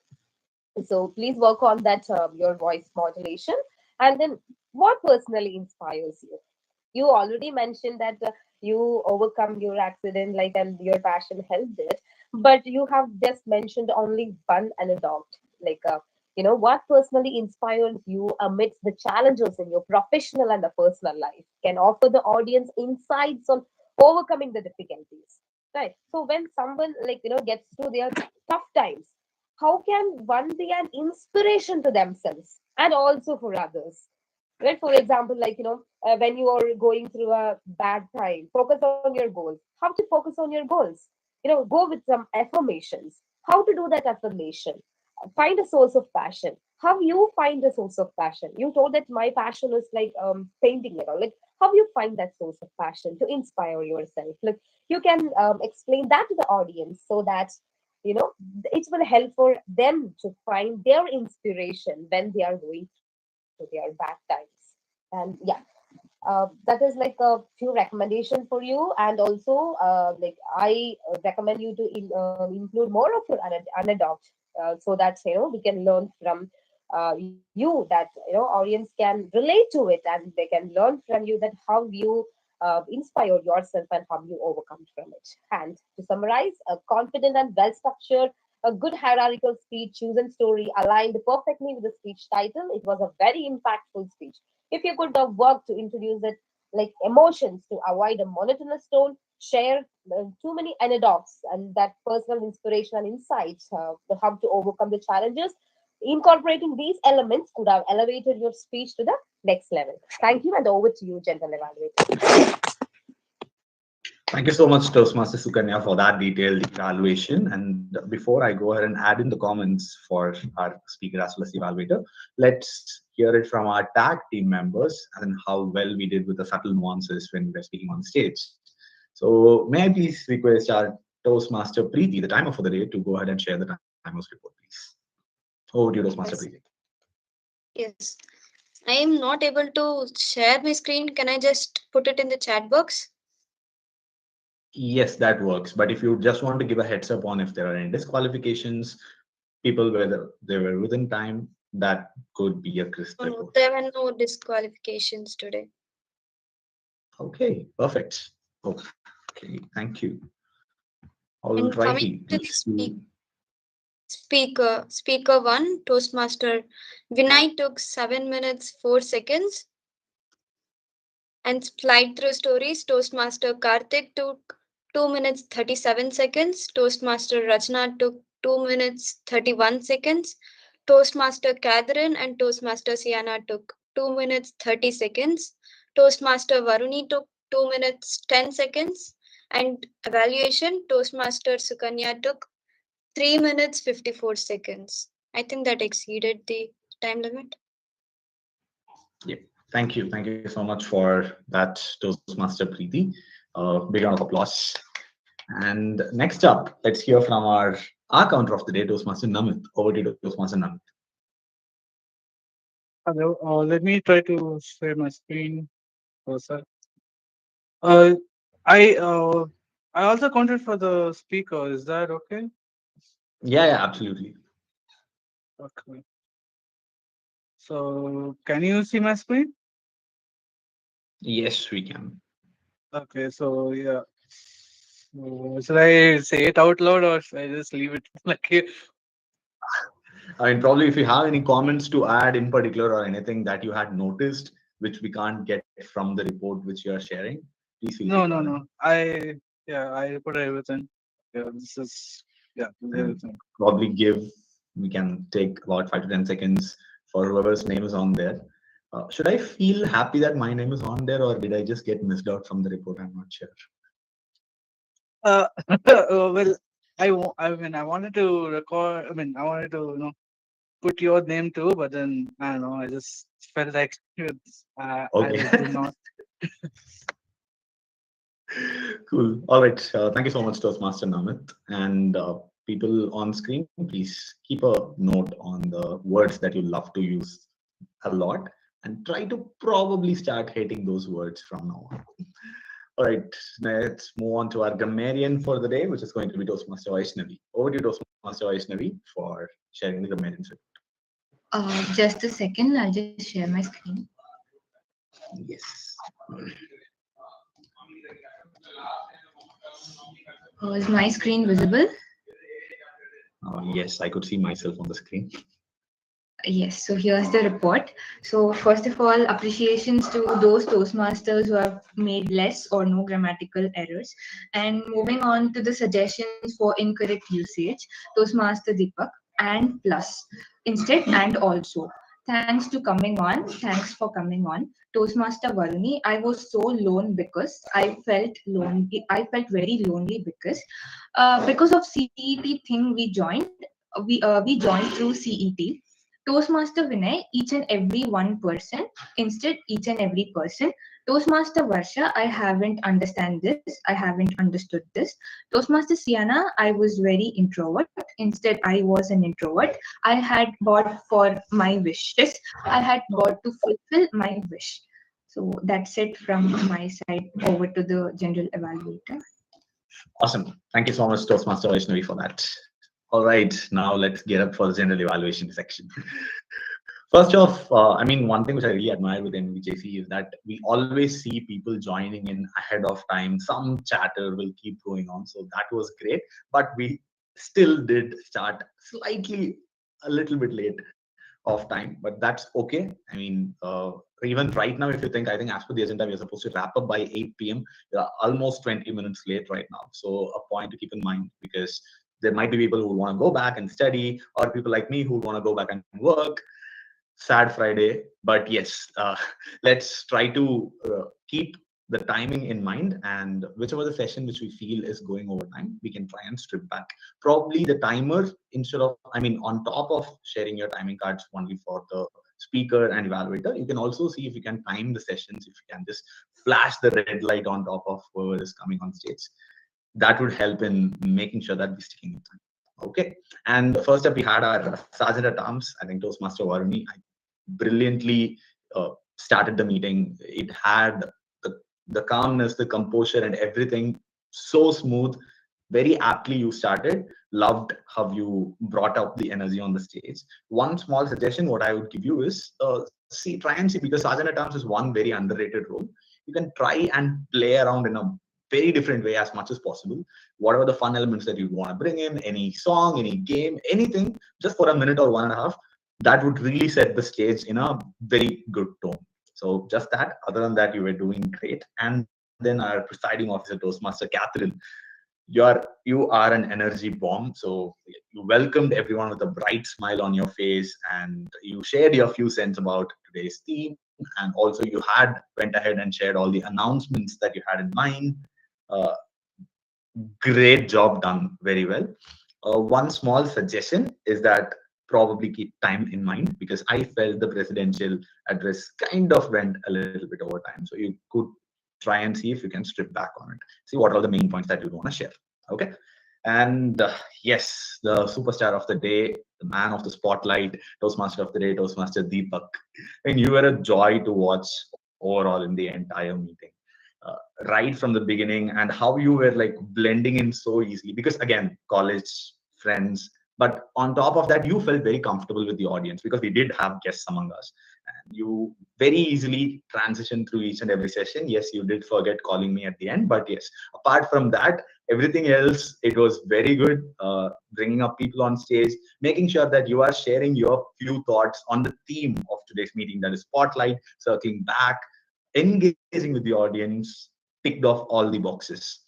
Speaker 4: So please work on that your voice modulation. And then what personally inspires you? You already mentioned that you overcome your accident, like, and your passion helped it, but you have just mentioned only one anecdote. Like, what personally inspires you amidst the challenges in your professional and the personal life can offer the audience insights on overcoming the difficulties, right? So when someone gets through their tough times, how can one be an inspiration to themselves and also for others?
Speaker 19: right? For example, like, when you are going through a bad time, focus on your goals. How to focus on your goals? Go with some affirmations. How to do that affirmation? Find a source of passion. How you find a source of passion? You told that my passion is like painting, like how you find that source of passion to inspire yourself. Like you can explain that to the audience so that you know it will help for them to find their inspiration when they are going through their bad times. And yeah, that is like a few recommendation for you. And also like I recommend you to include more of your anecdotes so that we can learn from you, that audience can relate to it, and they can learn from you that how you inspire yourself and how you overcome from it. And to summarize, a confident and well structured, a good hierarchical speech, chosen story aligned perfectly with the speech title. It was a very impactful speech. If you could work to introduce it like emotions to avoid a monotonous tone, share too many anecdotes and that personal inspiration and insights, how to overcome the challenges. Incorporating these elements could have elevated your speech to the next level. Thank you, and over to you, general evaluator.
Speaker 6: Thank you so much, Toastmaster Sukanya, for that detailed evaluation. And before I go ahead and add in the comments for our speaker as well as evaluator, let's hear it from our tag team members and how well we did with the subtle nuances when we were speaking on stage. So may I please request our Toastmaster Preeti, the timer for the day, to go ahead and share the timer's report, please. Over to you, Toastmaster Preeti.
Speaker 11: Yes. I am not able to share my screen. Can I just put it in the chat box?
Speaker 6: Yes, that works. But if you just want to give a heads up on if there are any disqualifications, people whether they were within time, that could be a crisp report.
Speaker 11: No, there were no disqualifications today.
Speaker 6: Okay, perfect. Okay, thank you. All
Speaker 11: And
Speaker 6: righty.
Speaker 11: coming to the speaker one, Toastmaster Vinay took 7 minutes 4 seconds. And SlideThruStories, Toastmaster Karthik took 2 minutes 37 seconds. Toastmaster Rachna took 2 minutes 31 seconds. Toastmaster Catherine and Toastmaster Siana took 2 minutes 30 seconds. Toastmaster Varuni took 2 minutes 10 seconds. And evaluation, Toastmaster Sukanya took 3 minutes 54 seconds. I think that exceeded the time limit.
Speaker 6: Yeah, thank you. Thank you so much for that, Toastmaster Preeti. Big round of applause. And next up, let's hear from our counter of the day, Toastmaster Namit. Over to you, Toastmaster Namit.
Speaker 15: Hello, let me try to share my screen. Sir. I also counted for the speaker. Is that okay?
Speaker 6: Yeah, absolutely.
Speaker 15: Okay. So can you see my screen?
Speaker 6: Yes, we can.
Speaker 15: Okay, so yeah. Should I say it out loud or should I just leave it like here?
Speaker 6: I mean, probably if you have any comments to add in particular or anything that you had noticed, which we can't get from the report which you are sharing, please feel free.
Speaker 15: No. I put everything. Yeah, this is everything.
Speaker 6: Probably we can take about 5 to 10 seconds for whoever's name is on there. Should I feel happy that my name is on there, or did I just get missed out from the report? I'm not sure.
Speaker 15: Well, I wanted to record. I mean, I wanted to put your name too, but then I don't know. I just felt like I did not.
Speaker 6: Cool. All right. Thank you so much, Toastmaster Namit. And people on screen, please keep a note on the words that you love to use a lot and try to probably start hating those words from now on. All right. Let's move on to our grammarian for the day, which is going to be Toastmaster Vaishnavi. Over to you, Toastmaster Vaishnavi, for sharing the grammarian report.
Speaker 20: Just a second. I'll just share my screen.
Speaker 6: Yes.
Speaker 20: Is my screen visible?
Speaker 6: Yes, I could see myself on the screen.
Speaker 20: Yes, so here's the report. So first of all, appreciations to those Toastmasters who have made less or no grammatical errors. And moving on to the suggestions for incorrect usage, Toastmaster Deepak and plus, instead and also. thanks to coming on. Thanks for coming on. Toastmaster Varuni, I was so alone because I felt lonely. I felt very lonely because of CET thing we joined. We joined through CET. Toastmaster Vinay, each and every one person, instead each and every person. Toastmaster Varsha, I haven't understand this. I haven't understood this. Toastmaster Sienna, I was very introvert. Instead, I was an introvert. I had got for my wishes. I had got to fulfill my wish. So that's it from my side. Over to the general evaluator.
Speaker 6: Awesome. Thank you so much, Toastmaster Vaishnavi, for that. All right, now let's get up for the general evaluation section. First off, I mean, one thing which I really admire with MVJC is that we always see people joining in ahead of time. Some chatter will keep going on. So that was great. But we still did start slightly a little bit late of time, but that's okay. I mean, even right now, if you think, I think as per the agenda, we're supposed to wrap up by 8 p.m. We are almost 20 minutes late right now. So a point to keep in mind, because there might be people who want to go back and study, or people like me who want to go back and work. Sad Friday, but yes, let's try to keep the timing in mind, and whichever the session which we feel is going over time, we can try and strip back. Probably the timer, instead of, I mean, on top of sharing your timing cards only for the speaker and evaluator, you can also see if you can time the sessions, if you can just flash the red light on top of whoever is coming on stage. That would help in making sure that we're sticking with time. Okay, and first up we had our Sergeant at Arms, I think Toastmaster Varuni. Brilliantly started the meeting. It had the calmness, the composure, and everything so smooth. Very aptly you started. Loved how you brought up the energy on the stage. One small suggestion, what I would give you is try and see, because Sergeant at Arms is one very underrated role. You can try and play around in a very different way as much as possible. Whatever the fun elements that you want to bring in, any song, any game, anything, just for a minute or 1.5, that would really set the stage in a very good tone. So just that. Other than that, you were doing great. And then our presiding officer, Toastmaster Catherine, you are an energy bomb. So you welcomed everyone with a bright smile on your face, and you shared your few cents about today's theme. And also you went ahead and shared all the announcements that you had in mind. Great job done, very well. One small suggestion is that probably keep time in mind, because I felt the presidential address kind of went a little bit over time. So you could try and see if you can strip back on it. See what are the main points that you want to share. Okay. And yes, the superstar of the day, the man of the spotlight, Toastmaster of the day, Toastmaster Deepak. And you were a joy to watch overall in the entire meeting. Right from the beginning, and how you were like blending in so easily, because again, college friends, but on top of that, you felt very comfortable with the audience because we did have guests among us, and you very easily transitioned through each and every session. Yes, you did forget calling me at the end, but yes, apart from that, everything else, it was very good. Bringing up people on stage, making sure that you are sharing your few thoughts on the theme of today's meeting, that is spotlight, circling back, engaging with the audience, ticked off all the boxes.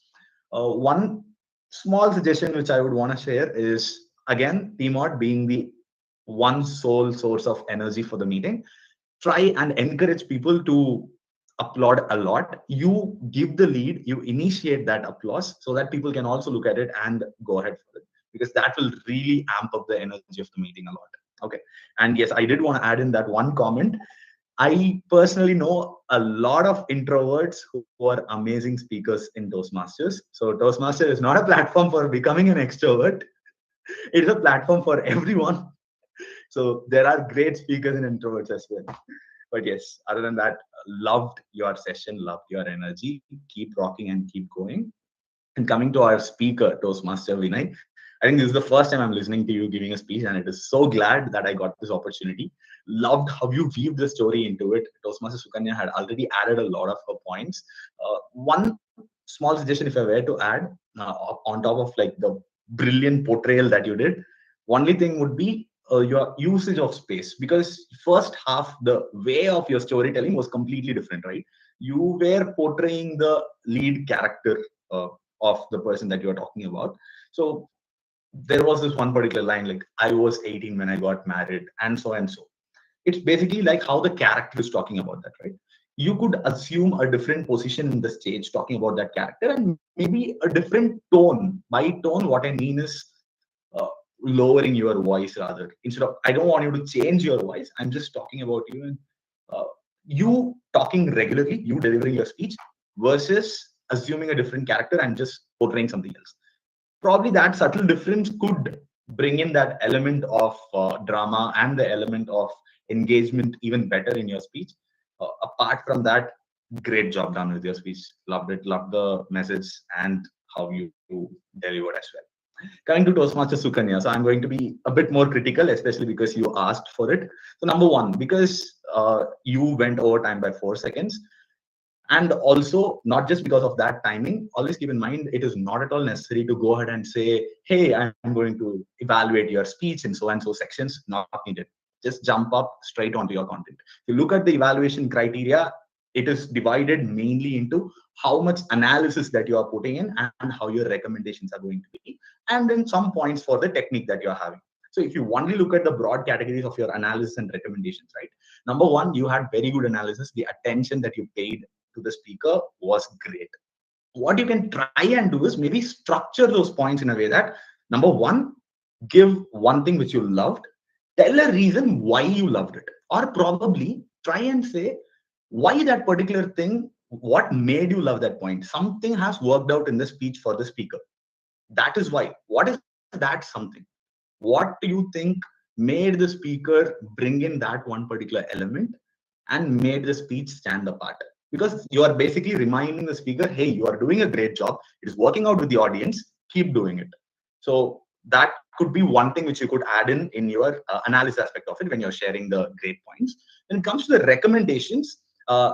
Speaker 6: One small suggestion which I would want to share is, again, TMOD being the one sole source of energy for the meeting, try and encourage people to applaud a lot. You give the lead, you initiate that applause so that people can also look at it and go ahead for it, because that will really amp up the energy of the meeting a lot. Okay. And yes, I did want to add in that one comment. I personally know a lot of introverts who are amazing speakers in Toastmasters. So Toastmaster is not a platform for becoming an extrovert. It is a platform for everyone. So there are great speakers and introverts as well. But yes, other than that, loved your session, loved your energy. Keep rocking and keep going. And coming to our speaker, Toastmaster Vinay, I think this is the first time I'm listening to you giving a speech, and it is so glad that I got this opportunity. Loved how you weaved the story into it. Toastmaster Sukanya had already added a lot of her points. One small suggestion, if I were to add, on top of like the brilliant portrayal that you did, only thing would be your usage of space, because first half, the way of your storytelling was completely different, right? You were portraying the lead character of the person that you're talking about. So there was this one particular line, like, I was 18 when I got married, and so and so. It's basically like how the character is talking about that, right? You could assume a different position in the stage talking about that character, and maybe a different tone. By tone, what I mean is uh, lowering your voice rather. Instead of, I don't want you to change your voice. I'm just talking about you and uh, you talking regularly, you delivering your speech versus assuming a different character and just portraying something else. Probably that subtle difference could bring in that element of drama and the element of engagement even better in your speech. Apart from that, great job done with your speech. Loved it. Loved the message and how you delivered as well. Coming to Toastmaster Sukanya, so I'm going to be a bit more critical, especially because you asked for it. So number one, because you went over time by 4 seconds, and also not just because of that timing, always keep in mind it is not at all necessary to go ahead and say, hey, I'm going to evaluate your speech in so and so sections. Not needed. Just jump up straight onto your content. If you look at the evaluation criteria, it is divided mainly into how much analysis that you are putting in and how your recommendations are going to be, and then some points for the technique that you're having. So if you only look at the broad categories of your analysis and recommendations, right? Number one, you had very good analysis. The attention that you paid to the speaker was great. What you can try and do is maybe structure those points in a way that, number one, give one thing which you loved, tell a reason why you loved it, or probably try and say why that particular thing, what made you love that point. Something has worked out in the speech for the speaker. That is why. What is that something? What do you think made the speaker bring in that one particular element and made the speech stand apart? Because you are basically reminding the speaker, hey, you are doing a great job. It is working out with the audience. Keep doing it. So that could be one thing which you could add in your analysis aspect of it when you're sharing the great points. When it comes to the recommendations,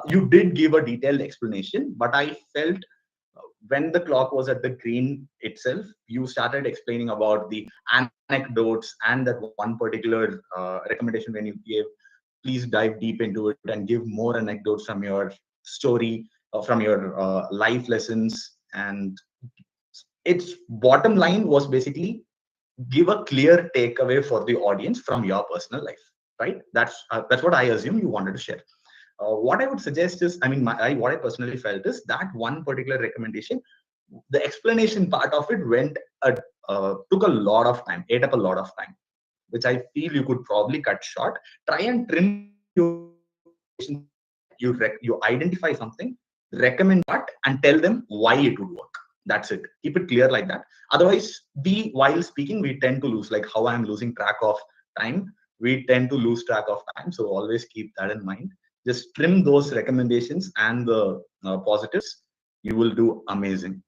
Speaker 6: you did give a detailed explanation, but I felt when the clock was at the green itself, you started explaining about the anecdotes and that one particular recommendation when you gave, please dive deep into it and give more anecdotes from your story, from your life lessons. And its bottom line was basically give a clear takeaway for the audience from your personal life, right? That's what I assume you wanted to share. What I would suggest is, I mean, what I personally felt is that one particular recommendation, the explanation part of it took a lot of time, ate up a lot of time, which I feel you could probably cut short. Try and trim you identify something, recommend what, and tell them why it would work. That's it. Keep it clear like that. Otherwise, while speaking, we tend to lose, like how I'm losing track of time. We tend to lose track of time. So always keep that in mind. Just trim those recommendations and the positives. You will do amazing.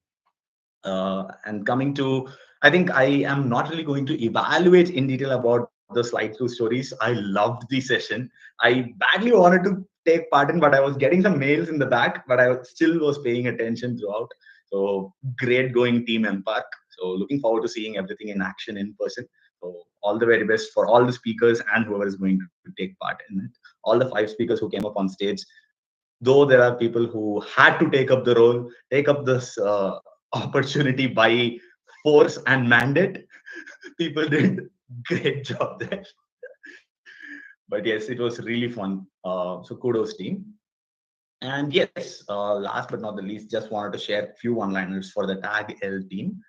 Speaker 6: And coming to, I think I am not really going to evaluate in detail about the SlideThruStories. I loved the session. I badly wanted to take part in, but I was getting some mails in the back, but I still was paying attention throughout. So great going team Emparch. So looking forward to seeing everything in action in person. So all the very best for all the speakers and whoever is going to take part in it. All the 5 speakers who came up on stage. Though there are people who had to take up the role, take up this opportunity by force and mandate, people did great job there. But yes, it was really fun. So kudos team. And yes, last but not the least, just wanted to share a few one-liners for the Tag L team.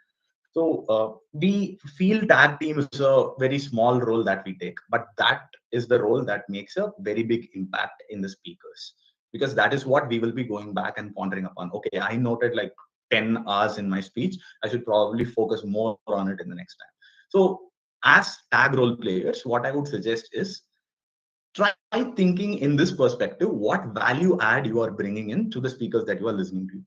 Speaker 6: So we feel tag team is a very small role that we take, but that is the role that makes a very big impact in the speakers, because that is what we will be going back and pondering upon. Okay, I noted like 10 hours in my speech. I should probably focus more on it in the next time. So as tag role players, what I would suggest is try thinking in this perspective, what value add you are bringing in to the speakers that you are listening to.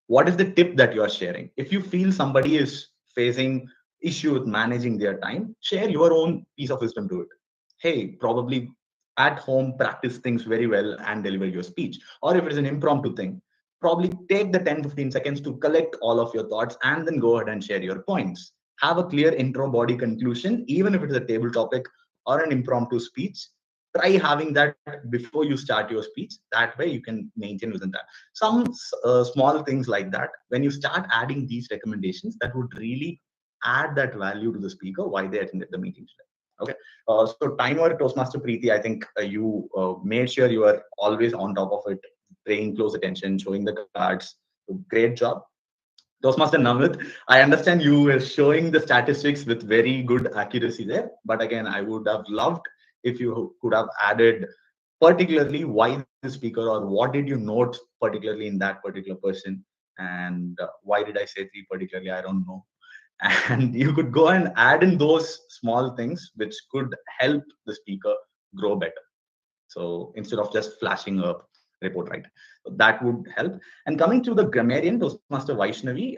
Speaker 6: What is the tip that you are sharing? If you feel somebody is facing issue with managing their time, share your own piece of wisdom to it. Hey, probably at home, practice things very well and deliver your speech. Or if it's an impromptu thing, probably take the 10-15 seconds to collect all of your thoughts and then go ahead and share your points. Have a clear intro, body, conclusion, even if it is a table topic or an impromptu speech. Try having that before you start your speech. That way you can maintain within that. Some small things like that, when you start adding these recommendations, that would really add that value to the speaker, why they attended the meeting today. Okay. So timer Toastmaster Preeti, I think you made sure you are always on top of it, paying close attention, showing the cards. Great job. Toastmaster Namit, I understand you were showing the statistics with very good accuracy there. But again, I would have loved if you could have added particularly why the speaker or what did you note particularly in that particular person. And why did I say three particularly? I don't know. And you could go and add in those small things which could help the speaker grow better. So instead of just flashing a report, right? That would help. And coming to the grammarian, Toastmaster Vaishnavi,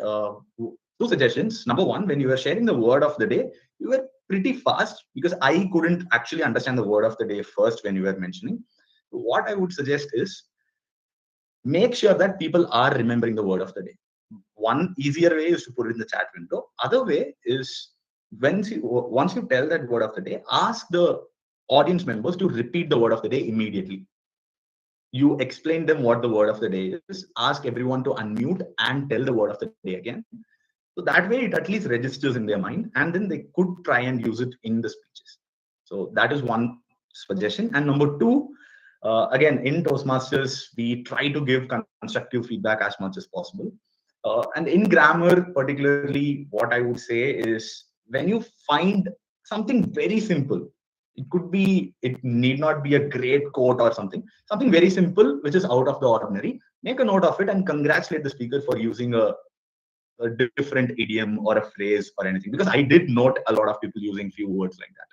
Speaker 6: two suggestions. Number one, when you were sharing the word of the day, you were pretty fast because I couldn't actually understand the word of the day first when you were mentioning. What I would suggest is make sure that people are remembering the word of the day. One easier way is to put it in the chat window. Other way is once you tell that word of the day, ask the audience members to repeat the word of the day immediately. You explain them what the word of the day is, ask everyone to unmute and tell the word of the day again. So that way it at least registers in their mind and then they could try and use it in the speeches. So that is one suggestion. And number two, again, in Toastmasters, we try to give constructive feedback as much as possible. And in grammar, particularly, what I would say is when you find something very simple, it need not be a great quote or something very simple, which is out of the ordinary. Make a note of it and congratulate the speaker for using a different idiom or a phrase or anything. Because I did note a lot of people using few words like that.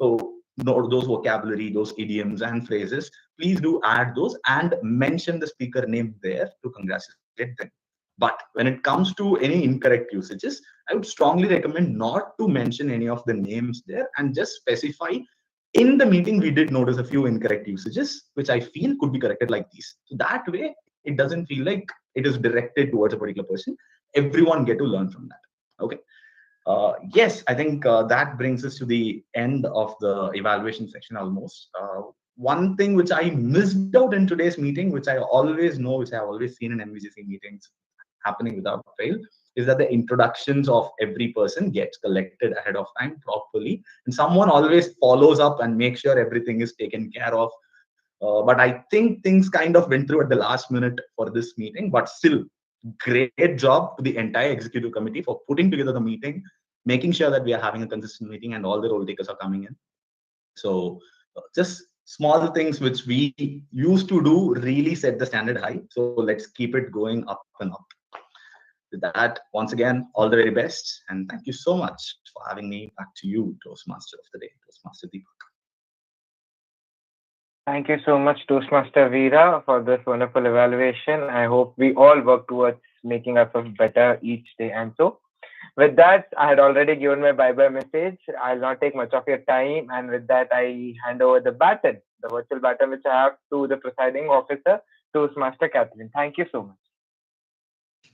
Speaker 6: So those vocabulary, those idioms and phrases, please do add those and mention the speaker name there to congratulate them. But when it comes to any incorrect usages, I would strongly recommend not to mention any of the names there and just specify in the meeting we did notice a few incorrect usages, which I feel could be corrected like these. So that way, it doesn't feel like it is directed towards a particular person. Everyone get to learn from that. Okay. Yes, I think that brings us to the end of the evaluation section almost. One thing which I missed out in today's meeting, which I always know, which I have always seen in MVJCE meetings happening without fail, is that the introductions of every person gets collected ahead of time properly. And someone always follows up and makes sure everything is taken care of. But I think things kind of went through at the last minute for this meeting, but still, great job to the entire executive committee for putting together the meeting, making sure that we are having a consistent meeting and all the role takers are coming in. So just small things which we used to do really set the standard high. So let's keep it going up and up. With that, once again, all the very best. And thank you so much for having me. Back to you, Toastmaster of the day, Toastmaster Deepak.
Speaker 13: Thank you so much, Toastmaster Veera, for this wonderful evaluation. I hope we all work towards making ourselves better each day. And so, with that, I had already given my bye-bye message. I'll not take much of your time. And with that, I hand over the baton, the virtual baton, which I have to the presiding officer, Toastmaster Catherine. Thank you so much.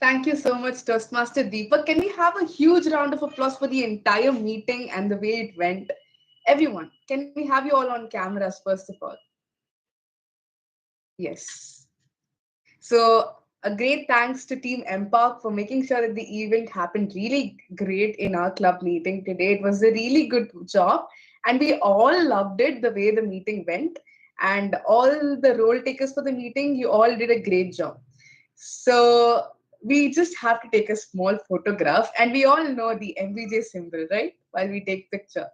Speaker 2: Thank you so much, Toastmaster Deepak. Can we have a huge round of applause for the entire meeting and the way it went? Everyone, can we have you all on cameras, first of all? Yes. So a great thanks to Team Emparch for making sure that the event happened really great in our club meeting today. It was a really good job and we all loved it, the way the meeting went. And all the role takers for the meeting, you all did a great job. So we just have to take a small photograph and we all know the MVJ symbol, right? While we take picture.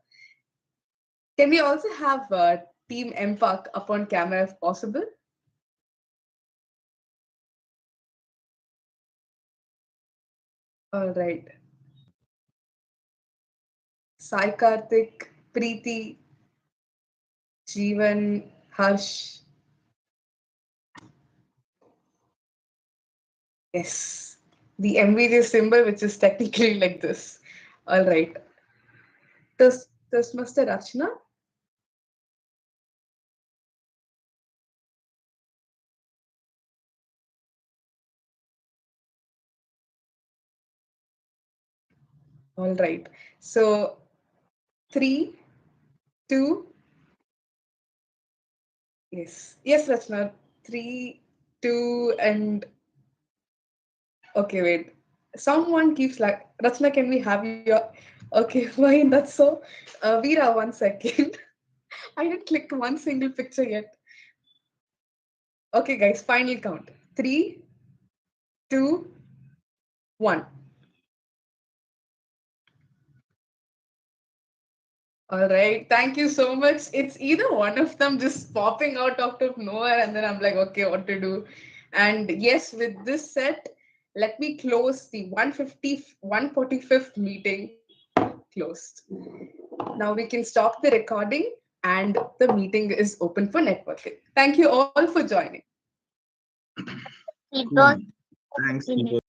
Speaker 2: Can we also have Team Emparch up on camera if possible? All right. Sai Karthik, Preeti, Jeevan, Harsh. Yes. The MVJ symbol, which is technically like this. All right. Toastmaster Rachna. All right. So 3, 2. Yes. Yes, Rachna. 3, 2, and okay, wait. Someone keeps like Rachna, can we have your Okay, fine. That's so. Veera, 1 second. I didn't click one single picture yet. Okay, guys, final count. 3, 2, 1. All right. Thank you so much. It's either one of them just popping out of nowhere, and then I'm like, okay, what to do? And yes, with this set, let me close the 145th meeting closed. Now we can stop the recording, and the meeting is open for networking. Thank you all for joining.
Speaker 6: Cool. Thanks, people.